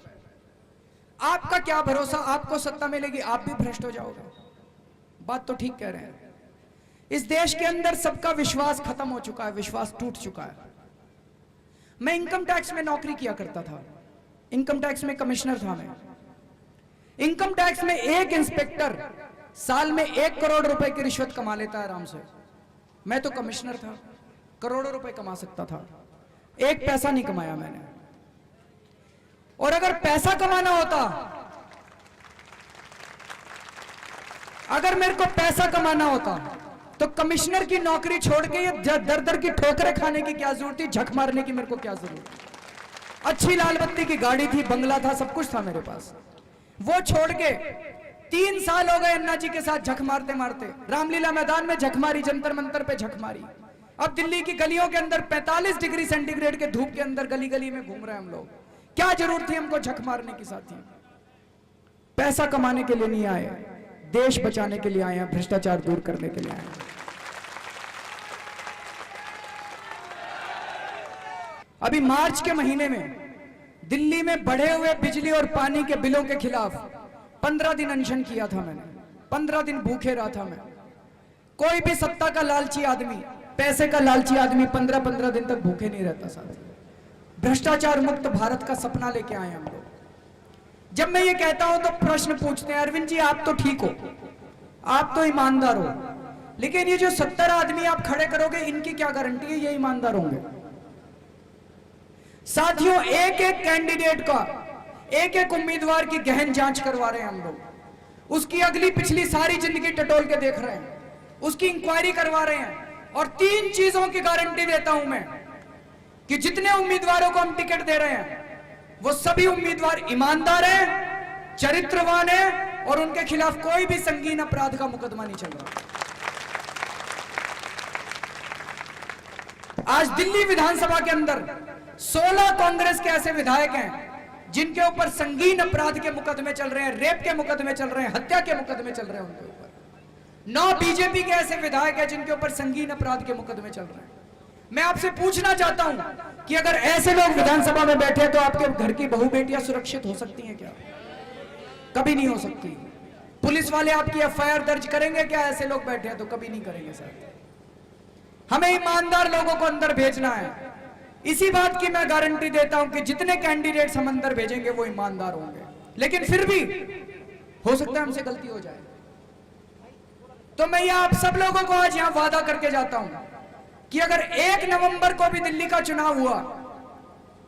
आपका क्या भरोसा, आपको सत्ता मिलेगी आप भी भ्रष्ट हो जाओगे? बात तो ठीक कह रहे हैं। इस देश के अंदर सबका विश्वास खत्म हो चुका है, विश्वास टूट चुका है। मैं इनकम टैक्स में नौकरी किया करता था, इनकम टैक्स में कमिश्नर था मैं। इनकम टैक्स में एक इंस्पेक्टर साल में 1 करोड़ रुपए की रिश्वत कमा लेता है आराम से। मैं तो कमिश्नर था। करोड़ों रुपए कमा सकता था। एक पैसा नहीं कमाया मैंने। और अगर पैसा कमाना होता, अगर मेरे को पैसा कमाना होता तो कमिश्नर की नौकरी छोड़ के ये दर दर की ठोकरें खाने की क्या जरूरत थी, झक मारने की मेरे को क्या जरूरत थी। अच्छी लाल बत्ती की गाड़ी थी, बंगला था, सब कुछ था मेरे पास। वो छोड़ के 3 साल हो गए अन्ना जी के साथ झक मारते मारते। रामलीला मैदान में झक मारी, जंतर मंतर पे झक मारी। अब दिल्ली की गलियों के अंदर 45 डिग्री सेंटीग्रेड के धूप के अंदर गली गली में घूम रहे हैं हम लोग। क्या जरूरत थी हमको झक मारने की? साथी, पैसा कमाने के लिए नहीं आए, देश बचाने के लिए आए हैं, भ्रष्टाचार दूर करने के लिए आए हैं। अभी मार्च के महीने में दिल्ली में बढ़े हुए बिजली और पानी के बिलों के खिलाफ 15 दिन अनशन किया था मैंने। 15 दिन भूखे रहा था मैं। कोई भी सत्ता का लालची आदमी, पैसे का लालची आदमी 15-15 दिन तक भूखे नहीं रहता साथी। भ्रष्टाचार मुक्त भारत का सपना लेके आए हम लोग। जब मैं ये कहता हूं तो प्रश्न पूछते हैं, अरविंद जी आप तो ठीक हो, आप तो ईमानदार हो, लेकिन ये जो 70 आदमी आप खड़े करोगे, इनकी क्या गारंटी है ये ईमानदार होंगे? साथियों, एक एक कैंडिडेट का, एक एक उम्मीदवार की गहन जांच करवा रहे हैं हम लोग। उसकी अगली पिछली सारी जिंदगी टटोल के देख रहे हैं, उसकी इंक्वायरी करवा रहे हैं। और 3 चीजों की गारंटी देता हूं मैं कि जितने उम्मीदवारों को हम टिकट दे रहे हैं वो सभी उम्मीदवार ईमानदार हैं, चरित्रवान हैं और उनके खिलाफ कोई भी संगीन अपराध का मुकदमा नहीं चल रहा। आज दिल्ली विधानसभा के अंदर 16 कांग्रेस के ऐसे विधायक हैं जिनके ऊपर संगीन अपराध के मुकदमे चल रहे हैं, रेप के मुकदमे चल रहे हैं, हत्या के मुकदमे चल रहे हैं उनके ऊपर। 9 बीजेपी के ऐसे विधायक हैं जिनके ऊपर संगीन अपराध के मुकदमे चल रहे हैं। मैं आपसे पूछना चाहता हूं कि अगर ऐसे लोग विधानसभा में बैठे तो आपके घर की बहू बेटियां सुरक्षित हो सकती हैं क्या? कभी नहीं हो सकती। पुलिस वाले आपकी एफआईआर दर्ज करेंगे क्या? ऐसे लोग बैठे हैं तो कभी नहीं करेंगे सर। हमें ईमानदार लोगों को अंदर भेजना है। इसी बात की मैं गारंटी देता हूं कि जितने कैंडिडेट्स हम अंदर भेजेंगे वो ईमानदार होंगे। लेकिन फिर भी हो सकता है हमसे गलती हो जाए। तो मैं यह आप सब लोगों को आज यहां वादा करके जाता हूं कि अगर 1 नवंबर को भी दिल्ली का चुनाव हुआ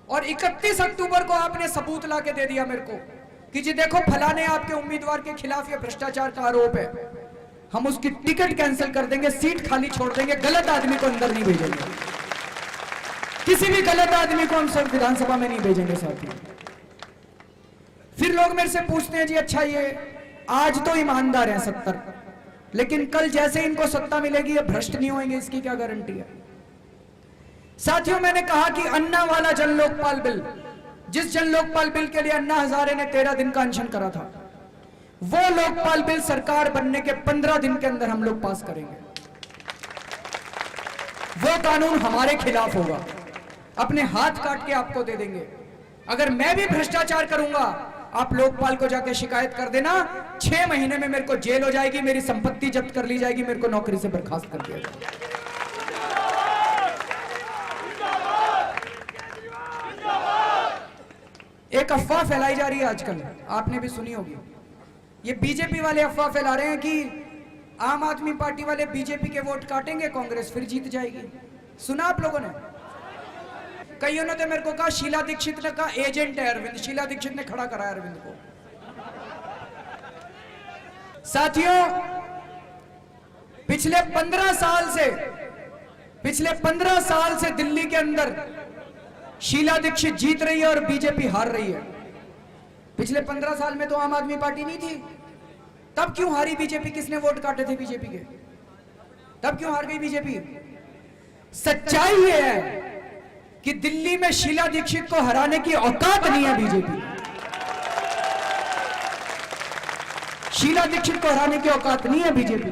और 31 अक्टूबर को आपने सबूत ला के दे दिया मेरे को कि जी देखो फलाने आपके उम्मीदवार के खिलाफ ये भ्रष्टाचार का आरोप है, हम उसकी टिकट कैंसिल कर देंगे, सीट खाली छोड़ देंगे, गलत आदमी को अंदर नहीं भेजेंगे, किसी भी गलत आदमी को हम सब विधानसभा में नहीं भेजेंगे साथी। फिर लोग मेरे से पूछते हैं जी अच्छा ये आज तो ईमानदार है 70, लेकिन कल जैसे इनको सत्ता मिलेगी ये भ्रष्ट नहीं होंगे, इसकी क्या गारंटी है? साथियों, मैंने कहा कि अन्ना वाला जन लोकपाल बिल, जिस जन लोकपाल बिल के लिए अन्ना हजारे ने 13 दिन का अनशन करा था, वो लोकपाल बिल सरकार बनने के 15 दिन के अंदर हम लोग पास करेंगे। वो कानून हमारे खिलाफ होगा, अपने हाथ काट के आपको दे देंगे। अगर मैं भी भ्रष्टाचार करूंगा, आप लोकपाल को जाके शिकायत कर देना, 6 महीने में मेरे को जेल हो जाएगी, मेरी संपत्ति जब्त कर ली जाएगी, मेरे को नौकरी से बर्खास्त कर दिया जाएगा। एक अफवाह फैलाई जा रही है आजकल, आपने भी सुनी होगी। ये बीजेपी वाले अफवाह फैला रहे हैं कि आम आदमी पार्टी वाले बीजेपी के वोट काटेंगे, कांग्रेस फिर जीत जाएगी। सुना आप लोगों ने? कईयों ने तो मेरे को कहा शीला दीक्षित ने कहा एजेंट है अरविंद, शीला दीक्षित ने खड़ा कराया अरविंद को। साथियों, पिछले 15 साल से दिल्ली के अंदर शीला दीक्षित जीत रही है और बीजेपी हार रही है। पिछले 15 साल में तो आम आदमी पार्टी नहीं थी, तब क्यों हारी बीजेपी? किसने वोट काटे थे बीजेपी के? तब क्यों हार गई बीजेपी? सच्चाई ये है कि दिल्ली में शीला दीक्षित को हराने की औकात नहीं है बीजेपी। शीला दीक्षित को हराने की औकात नहीं है बीजेपी।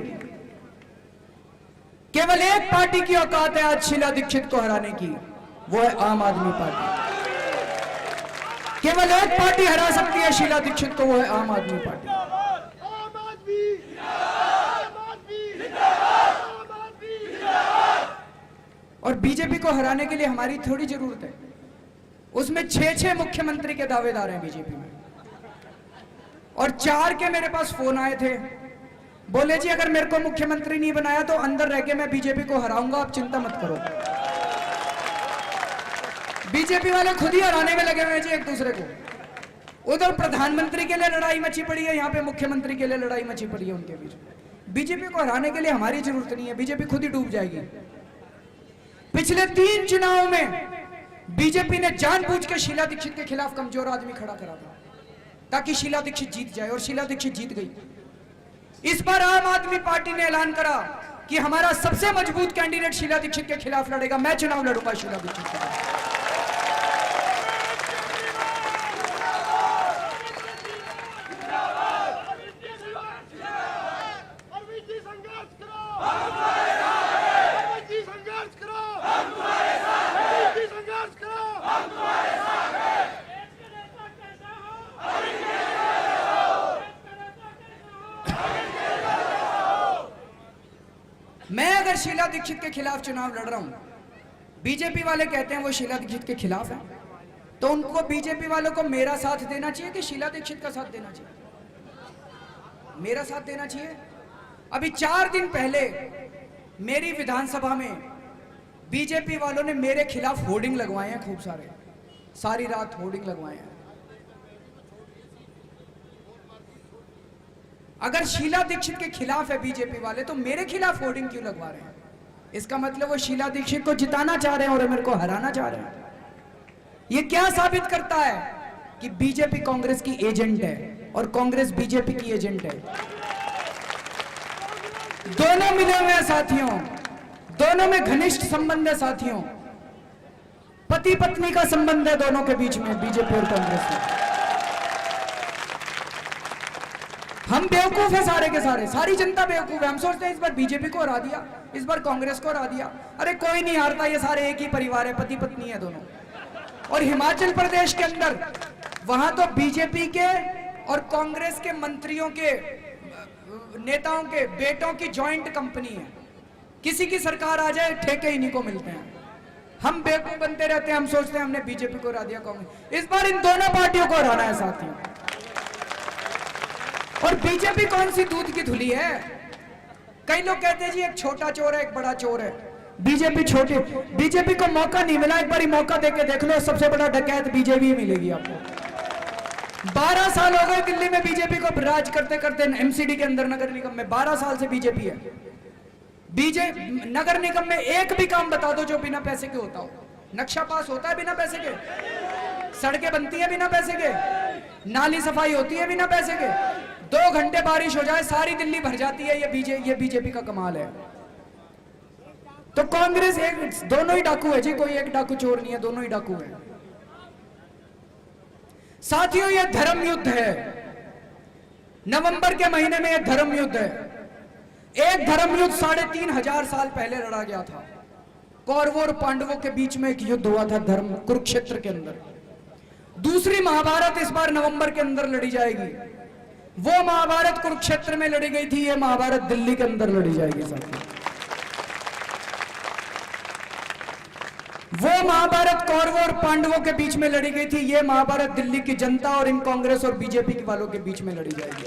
केवल एक पार्टी की औकात है आज शीला दीक्षित को हराने की, वो है आम आदमी पार्टी। केवल एक पार्टी हरा सकती है शीला दीक्षित को, वो है आम आदमी पार्टी। और बीजेपी को हराने के लिए हमारी थोड़ी जरूरत है, उसमें 6 मुख्यमंत्री के दावेदार हैं बीजेपी में, और 4 के मेरे पास फोन आए थे, बोले जी अगर मेरे को मुख्यमंत्री नहीं बनाया तो अंदर रह के मैं बीजेपी को हराऊंगा, आप चिंता मत करो। बीजेपी वाले खुद ही हराने में लगे हुए हैं जी एक दूसरे को। उधर प्रधानमंत्री के लिए लड़ाई मची पड़ी है, यहाँ पे मुख्यमंत्री के लिए लड़ाई मची पड़ी है उनके बीच। बीजेपी को हराने के लिए हमारी जरूरत नहीं है, बीजेपी खुद ही डूब जाएगी। पिछले 3 चुनाव में बीजेपी ने जानबूझ के शीला दीक्षित के खिलाफ कमजोर आदमी खड़ा करा था ताकि शीला दीक्षित जीत जाए, और शीला दीक्षित जीत गई। इस बार आम आदमी पार्टी ने ऐलान करा कि हमारा सबसे मजबूत कैंडिडेट शीला दीक्षित के खिलाफ लड़ेगा। मैं चुनाव लड़ूंगा शीला दीक्षित के खिलाफ। मैं अगर शीला दीक्षित के खिलाफ चुनाव लड़ रहा हूं, बीजेपी वाले कहते हैं वो शीला दीक्षित के खिलाफ है, तो उनको बीजेपी वालों को मेरा साथ देना चाहिए कि शीला दीक्षित का साथ देना चाहिए? मेरा साथ देना चाहिए। अभी 4 दिन पहले मेरी विधानसभा में बीजेपी वालों ने मेरे खिलाफ होर्डिंग लगवाए हैं, खूब सारे, सारी रात होर्डिंग लगवाए हैं। अगर शीला दीक्षित के खिलाफ है बीजेपी वाले, तो मेरे खिलाफ होर्डिंग क्यों लगवा रहे हैं? इसका मतलब वो शीला दीक्षित को जिताना चाह रहे हैं और मेरे को हराना चाह रहे हैं। ये क्या साबित करता है कि बीजेपी कांग्रेस की एजेंट है और कांग्रेस बीजेपी की एजेंट है। दोनों मिले हुए हैं साथियों, दोनों में घनिष्ठ संबंध है साथियों, पति पत्नी का संबंध है दोनों के बीच में, बीजेपी और कांग्रेस में। हम बेवकूफ है सारे के सारे, सारी जनता बेवकूफ है। हम सोचते हैं इस बार बीजेपी को हरा दिया, इस बार कांग्रेस को हरा दिया। अरे कोई नहीं हारता, ये सारे एक ही परिवार है, पति पत्नी है दोनों। और हिमाचल प्रदेश के अंदर वहां तो बीजेपी के और कांग्रेस के मंत्रियों के, नेताओं के बेटों की जॉइंट कंपनी है। किसी की सरकार आ जाए ठेके इन्हीं को मिलते हैं। हम बेवकूफ बनते रहते हैं, हम सोचते हैं हमने बीजेपी को हरा दिया, कांग्रेस। इस बार इन दोनों पार्टियों को हराना है साथियों। और बीजेपी कौन सी दूध की धुली है? कई लोग कहते हैं जी एक छोटा चोर है, एक बड़ा चोर है। बीजेपी छोटे, बीजेपी को मौका नहीं मिला, एक बार ही मौका देके देख लो, सबसे बड़ा डकैत बीजेपी मिलेगी आपको। 12 साल हो गए दिल्ली में बीजेपी को राज करते करते, एमसीडी के अंदर नगर निगम में 12 साल से बीजेपी है। बीजेपी नगर निगम में एक भी काम बता दो जो बिना पैसे के होता हो। नक्शा पास होता है बिना पैसे के, सड़कें बनती है बिना पैसे के, नाली सफाई होती है बिना पैसे के। 2 घंटे बारिश हो जाए सारी दिल्ली भर जाती है। ये बीजेपी का कमाल है। तो कांग्रेस एक, दोनों ही डाकू है जी, कोई एक डाकू चोर नहीं है, दोनों ही डाकू है साथियों। ये धर्म युद्ध है, नवंबर के महीने में ये धर्म युद्ध है। एक धर्म युद्ध 3500 साल पहले लड़ा गया था। कौरवों और पांडवों के बीच में एक युद्ध हुआ था धर्म, कुरुक्षेत्र के अंदर। दूसरी महाभारत इस बार नवंबर के अंदर लड़ी जाएगी। वो महाभारत कुरुक्षेत्र में लड़ी गई थी, ये महाभारत दिल्ली के अंदर लड़ी जाएगी साथियों। वो महाभारत कौरवों और पांडवों के बीच में लड़ी गई थी, ये महाभारत दिल्ली की जनता और इन कांग्रेस और बीजेपी वालों के बीच में लड़ी जाएगी।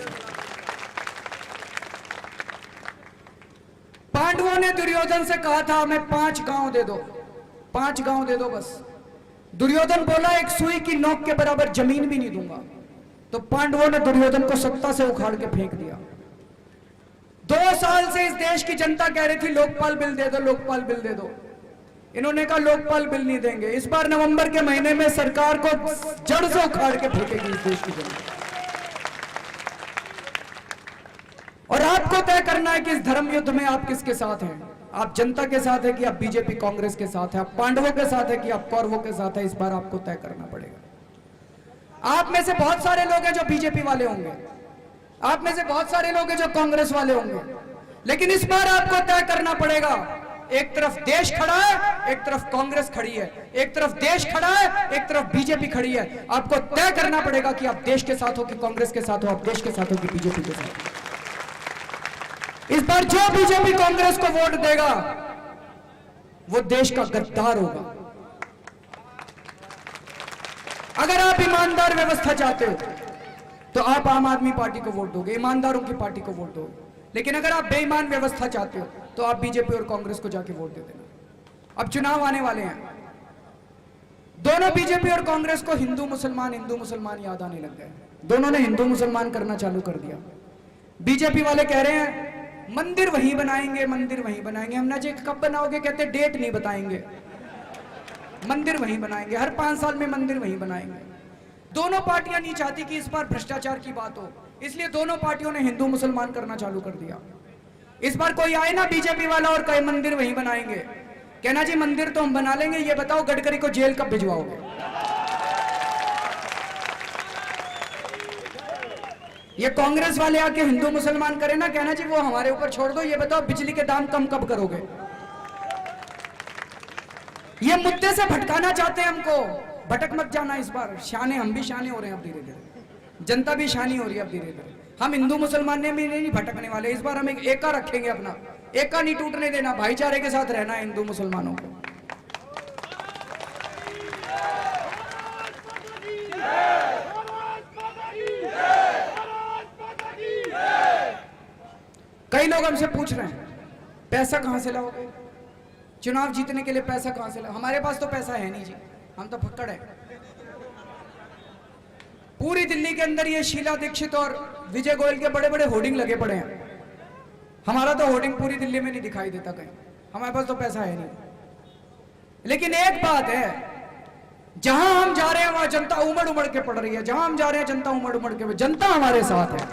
पांडवों ने दुर्योधन से कहा था हमें 5 गांव दे दो, 5 गांव दे दो बस। दुर्योधन बोला एक सुई की नोक के बराबर जमीन भी नहीं दूंगा। तो पांडवों ने दुर्योधन को सत्ता से उखाड़ के फेंक दिया। 2 साल से इस देश की जनता कह रही थी लोकपाल बिल दे दो, लोकपाल बिल दे दो। इन्होंने कहा लोकपाल बिल नहीं देंगे। इस बार नवंबर के महीने में सरकार को जड़ से उखाड़ के फेंकेगी इस देश की जनता। और आपको तय करना है कि इस धर्म युद्ध में आप किसके साथ हैं। आप जनता के साथ है कि आप बीजेपी कांग्रेस के साथ है, आप पांडवों के साथ है कि आप कौरवों के साथ है। इस बार आपको तय करना पड़ेगा। आप में से बहुत सारे लोग हैं जो बीजेपी वाले होंगे, आप में से बहुत सारे लोग हैं जो कांग्रेस वाले होंगे, लेकिन इस बार आपको तय करना पड़ेगा। एक तरफ देश खड़ा है, एक तरफ कांग्रेस खड़ी है, एक तरफ देश खड़ा है, एक तरफ बीजेपी खड़ी है। आपको तय करना पड़ेगा कि आप देश के साथ हो कि कांग्रेस के साथ हो, आप देश के साथ हो कि बीजेपी के साथ हो। इस बार जो बीजेपी कांग्रेस को वोट देगा वो देश का गद्दार होगा। अगर आप ईमानदार व्यवस्था चाहते हो तो आप आम आदमी पार्टी को वोट दोगे, ईमानदारों की पार्टी को वोट दोगे। लेकिन अगर आप बेईमान व्यवस्था चाहते हो तो आप बीजेपी और कांग्रेस को जाके वोट दे देना। अब चुनाव आने वाले हैं, दोनों बीजेपी और कांग्रेस को हिंदू मुसलमान याद आने लग गए। दोनों ने हिंदू मुसलमान करना चालू कर दिया। बीजेपी वाले कह रहे हैं मंदिर वहीं बनाएंगे, मंदिर वहीं बनाएंगे। हमने जी कब बनाओगे? कहते डेट नहीं बताएंगे, मंदिर वहीं बनाएंगे, हर 5 साल में मंदिर वहीं बनाएंगे। दोनों पार्टियां नहीं चाहती कि इस बार भ्रष्टाचार की बात हो, इसलिए दोनों पार्टियों ने हिंदू मुसलमान करना चालू कर दिया। इस बार कोई आए ना बीजेपी वाला और कहे मंदिर वहीं बनाएंगे, कहना जी मंदिर तो हम बना लेंगे, ये बताओ गडकरी को जेल कब भिजवाओगे? ये कांग्रेस वाले आके हिंदू मुसलमान करे ना, कहना जी वो हमारे ऊपर छोड़ दो, ये बताओ बिजली के दाम कम कब करोगे? ये मुद्दे से भटकाना चाहते हैं हमको। भटक मत जाना इस बार, शाने हम भी शाने हो रहे हैं अब धीरे धीरे, जनता भी शानी हो रही है अब धीरे धीरे। हम हिंदू मुसलमान ने भी नहीं भटकने वाले, इस बार हम एक एका रखेंगे, अपना एका नहीं टूटने देना, भाईचारे के साथ रहना है हिंदू मुसलमानों को। कई लोग हमसे पूछ रहे हैं पैसा कहां से लाओगे, चुनाव जीतने के लिए पैसा कहां से लाओ? हमारे पास तो पैसा है नहीं जी, हम तो फक्कड़ है। पूरी दिल्ली के अंदर ये शीला दीक्षित और विजय गोयल के बड़े बड़े होर्डिंग लगे पड़े हैं, हमारा तो होर्डिंग पूरी दिल्ली में नहीं दिखाई देता कहीं, हमारे पास तो पैसा है नहीं। लेकिन एक बात है, जहां हम जा रहे हैं वहां जनता उमड़ उमड़ के पड़ रही है, जहां हम जा रहे हैं जनता उमड़ उमड़ के, जनता हमारे साथ है,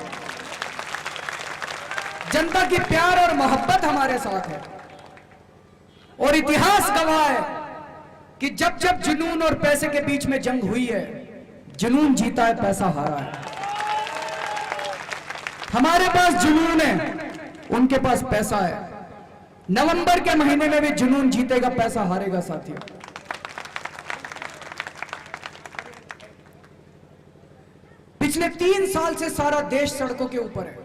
जनता की प्यार और मोहब्बत हमारे साथ है। और इतिहास गवाह है कि जब जब जुनून और पैसे के बीच में जंग हुई है, जुनून जीता है, पैसा हारा है। हमारे पास जुनून है, उनके पास पैसा है। नवंबर के महीने में भी जुनून जीतेगा, पैसा हारेगा साथियों। पिछले 3 साल से सारा देश सड़कों के ऊपर है।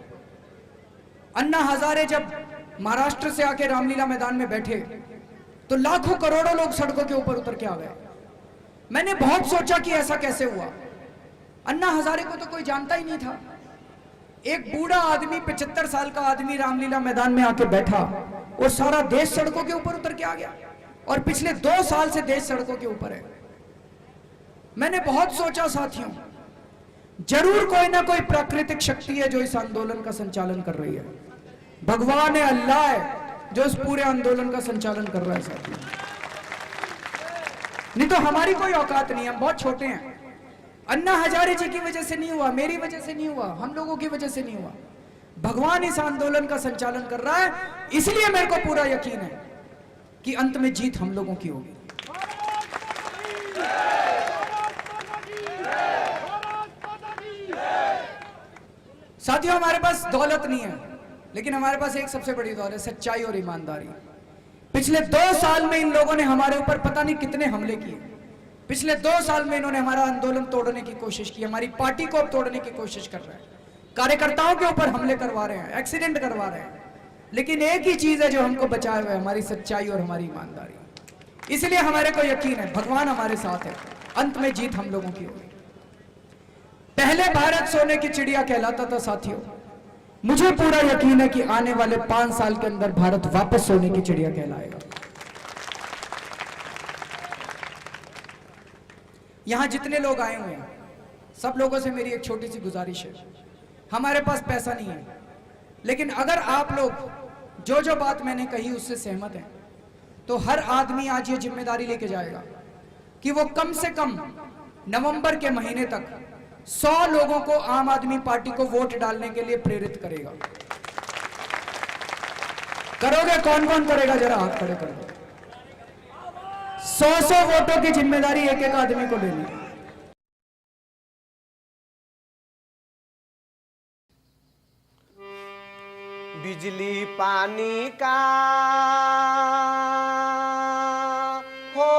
अन्ना हजारे जब महाराष्ट्र से आके रामलीला मैदान में बैठे तो लाखों करोड़ों लोग सड़कों के ऊपर उतर के आ गए। मैंने बहुत सोचा कि ऐसा कैसे हुआ। अन्ना हजारे को तो कोई जानता ही नहीं था। एक बूढ़ा आदमी, 75 साल का आदमी रामलीला मैदान में आके बैठा और सारा देश सड़कों के ऊपर उतर के आ गया। और पिछले 2 साल से देश सड़कों के ऊपर है। मैंने बहुत सोचा साथियों, जरूर कोई ना कोई प्राकृतिक शक्ति है जो इस आंदोलन का संचालन कर रही है। भगवान है, अल्लाह है जो इस पूरे आंदोलन का संचालन कर रहा है साथियों। नहीं तो हमारी कोई औकात नहीं है, हम बहुत छोटे हैं। अन्ना हजारे जी की वजह से नहीं हुआ, मेरी वजह से नहीं हुआ, हम लोगों की वजह से नहीं हुआ। भगवान इस आंदोलन का संचालन कर रहा है, इसलिए मेरे को पूरा यकीन है कि अंत में जीत हम लोगों की होगी। साथियों, हमारे पास दौलत नहीं है, लेकिन हमारे पास एक सबसे बड़ी दौलत है, सच्चाई और ईमानदारी। पिछले 2 साल में इन लोगों ने हमारे ऊपर पता नहीं कितने हमले किए। पिछले 2 साल में इन्होंने हमारा आंदोलन तोड़ने की कोशिश की, हमारी पार्टी को अब तोड़ने की कोशिश कर रहे हैं, कार्यकर्ताओं के ऊपर हमले करवा रहे हैं, एक्सीडेंट करवा रहे हैं। लेकिन एक ही चीज है जो हमको बचाए हुए, हमारी सच्चाई और हमारी ईमानदारी। इसलिए हमारे को यकीन है भगवान हमारे साथ है, अंत में जीत हम लोगों की होगी। पहले भारत सोने की चिड़िया कहलाता था साथियों, मुझे पूरा यकीन है कि आने वाले 5 साल के अंदर भारत वापस सोने की चिड़िया कहलाएगा। यहां जितने लोग आए हुए हैं, सब लोगों से मेरी एक छोटी सी गुजारिश है। हमारे पास पैसा नहीं है, लेकिन अगर आप लोग जो जो बात मैंने कही उससे सहमत हैं, तो हर आदमी आज ये जिम्मेदारी लेके जाएगा कि वो कम से कम नवंबर के महीने तक 100 लोगों को आम आदमी पार्टी को वोट डालने के लिए प्रेरित करेगा। करोगे? कौन कौन करेगा? जरा हाथ खड़े कर दो। 100 वोटों की जिम्मेदारी एक एक आदमी को लेनी है। बिजली पानी का हो,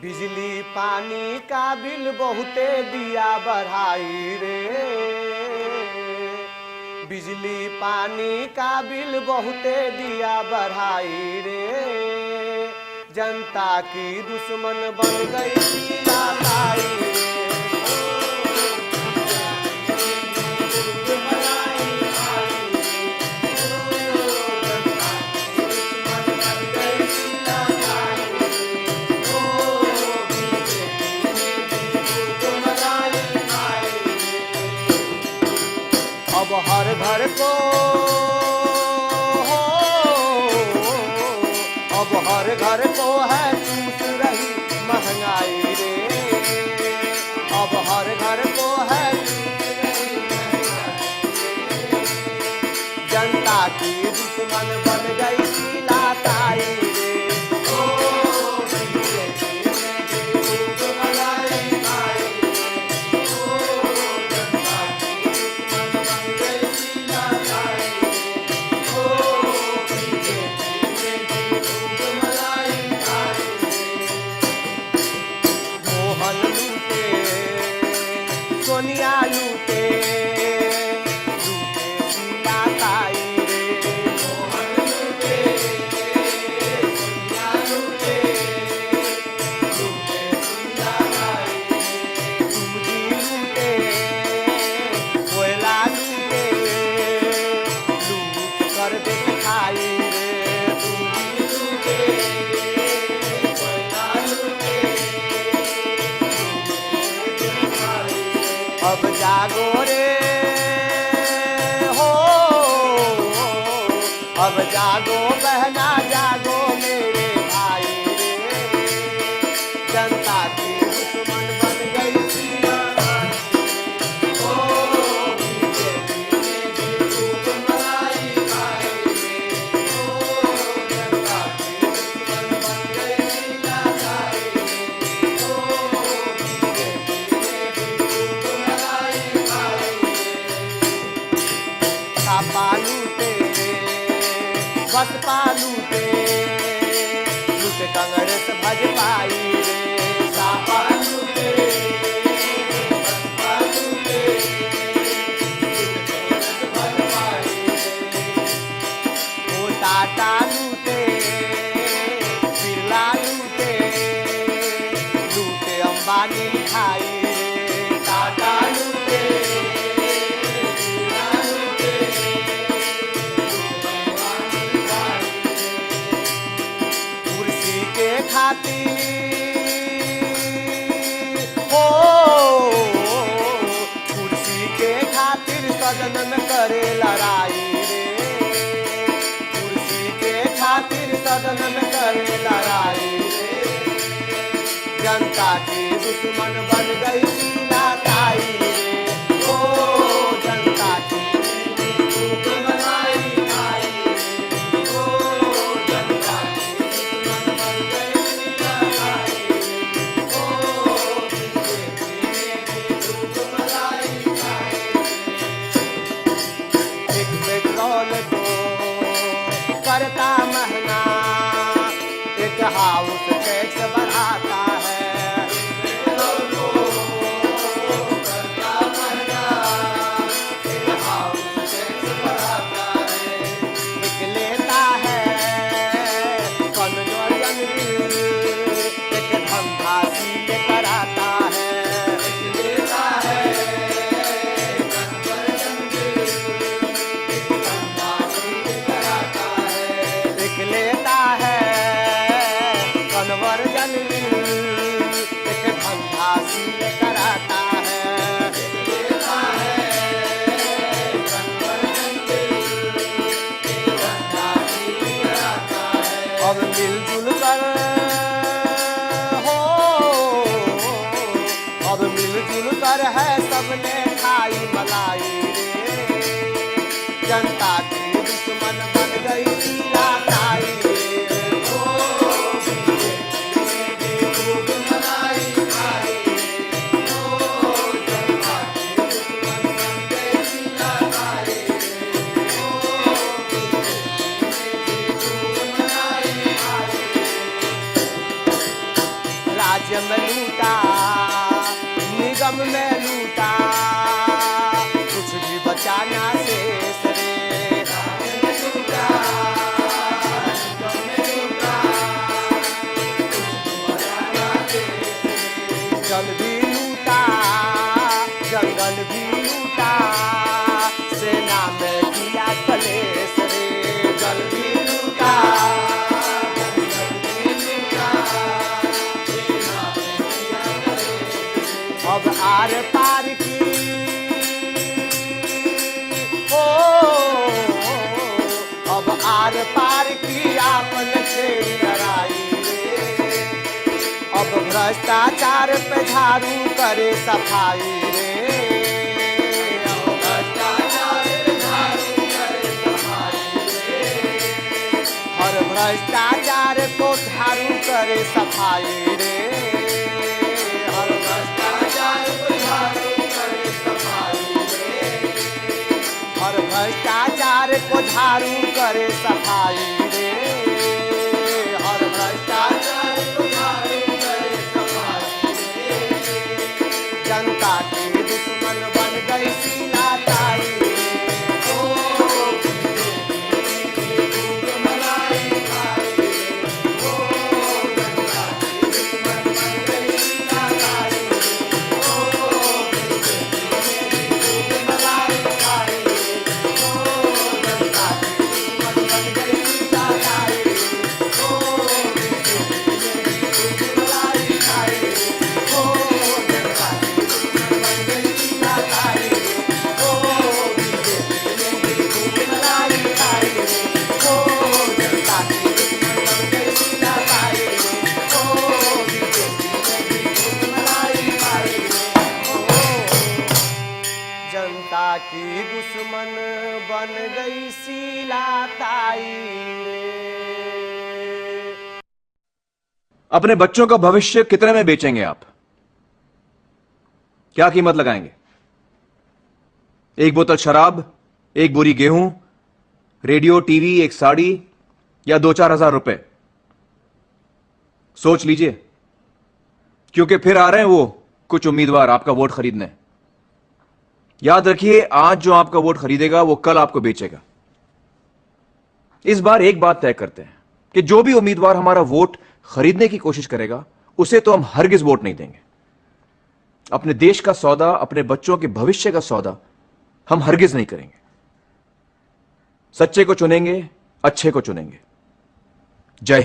बिजली पानी का बिल बहुते दिया बढ़ाई रे, बिजली पानी का बिल बहुते दिया बढ़ाई रे, जनता की दुश्मन बन गई लालाई रे। को अब हर घर को है चूस रही महंगाई रे, अब हर घर को है जनता की दुश्मन बन गई शीलाताई रे। मोहन लूटे सोनिया लूटे लूटे शीलाताई रे। मोहन लूटे सोनिया लूटे लूटे शीलाताई रे। तुमजी लूटे कोयला लूटे लूट कर दे खाई रे। तुमजी लूटे कोयला लूटे अब जागो रे हो, अब जागो बहना जागो मेरे भाई रे, जनता की दुश्मन बन गई शीलाताई रे। ओ बीजेपी ने भी खूब मलाई खाई रे, ओ जनता की दुश्मन बन गई शीलाताई रे, ओ बीजेपी ने भी खूब मलाई खाई रे। सापा लूटे बसपा लूटे लूटे कांग्रेस भाजपाई रे। सापा लूटे बसपा लूटे लूटे कांग्रेस भाजपाई रे। ओ टाटा लूटे बिरला लूटे लूटे अंबानी खाई रे। टाटा लूटे बिरला लूटे कुर्सी के खातिर हो, कुर्सी के खातिर सदन में करे लड़ाई रे, कुर्सी के खातिर सदन में करे लड़ाई रे, जनता की दुश्मन बन गई शीलाताई रे। ओ जनता की खूब मलाई खाई रे, ओ जनता की दुश्मन बन गई शीलाताई रे, ओ बीजेपी ने भी खूब मलाई खाई रे। एक पेट्रोल को करता महंगा, एक हाउस टैक्स बढ़ाता है। पेट्रोल को करता महंगा, एक हाउस टैक्स बढ़ाता है। एक लेता है कमजोर जंगल, एक धंधा सील कराता है। एक लेता है कमजोर जंगल, एक धंधा सील कराता है। एक लेता है कन्वर जंगल, एक धंधा सील कराता है। एक लेता है कन्वर जंगल, एक धंधा सील कराता है। अब मिलजुल कर हो, अब मिलजुल कर है सबने खाई मलाई रे, जनता की दुश्मन बन गई शीलाताई रे। ओ बीजेपी ने भी खूब मलाई खाई रे, ओ जनता की दुश्मन बन गई शीलाताई रे, ओ बीजेपी ने भी खूब मलाई खाई रे। राज्य में लूटा निगम में लूटा, कुछ भी बचाना शेष रे। राज्य में लूटा निगम में लूटा, कुछ भी बचाना शेष रे। जल भी लूटा जंगल भी लूटा, सेना में किया कलेश रे। जल भी लूटा जंगल भी लूटा, सेना में किया कलेश रे। अब आर पार अब भ्रष्टाचार पे झाड़ू करे सफाई रे, अब भ्रष्टाचार पे झाड़ू करे सफाई रे, हर भ्रष्टाचार को झाड़ू करे सफाई रे, हर भ्रष्टाचार को झाड़ू करे सफाई रे, हर भ्रष्टाचार को झाड़ू करे सफाई रे, हर भ्रष्टाचार को झाड़ू करे सफाई रे, जनता की दुश्मन बन गई शीला ताई रे, ओ खूब मलाई खाई रे, ओ जनता की दुश्मन बन गई शीला ताई रे, ओ खूब मलाई खाई रे, ओ जनता की दुश्मन बन गई शीला ताई रे, ओ खूब मलाई खाई रे, ओ जनता की दुश्मन बन गई शीला ताई रे, ओ बीजेपी ने खूब मलाई खाई रे, ओ जनता की दुश्मन बन गई शीला ताई रे, ओ बीजेपी ने खूब मलाई खाई रे, ओ जनता की दुश्मन बन गई शीला ताई रे। अपने बच्चों का भविष्य कितने में बेचेंगे आप? क्या कीमत लगाएंगे? एक बोतल शराब, एक बोरी गेहूं, रेडियो, टीवी, एक साड़ी या 2-4 हजार रुपए? सोच लीजिए, क्योंकि फिर आ रहे हैं वो कुछ उम्मीदवार आपका वोट खरीदने। याद रखिए, आज जो आपका वोट खरीदेगा वो कल आपको बेचेगा। इस बार एक बात तय करते हैं कि जो भी उम्मीदवार हमारा वोट खरीदने की कोशिश करेगा उसे तो हम हरगिज वोट नहीं देंगे। अपने देश का सौदा, अपने बच्चों के भविष्य का सौदा हम हरगिज नहीं करेंगे। सच्चे को चुनेंगे, अच्छे को चुनेंगे। जय हिंद।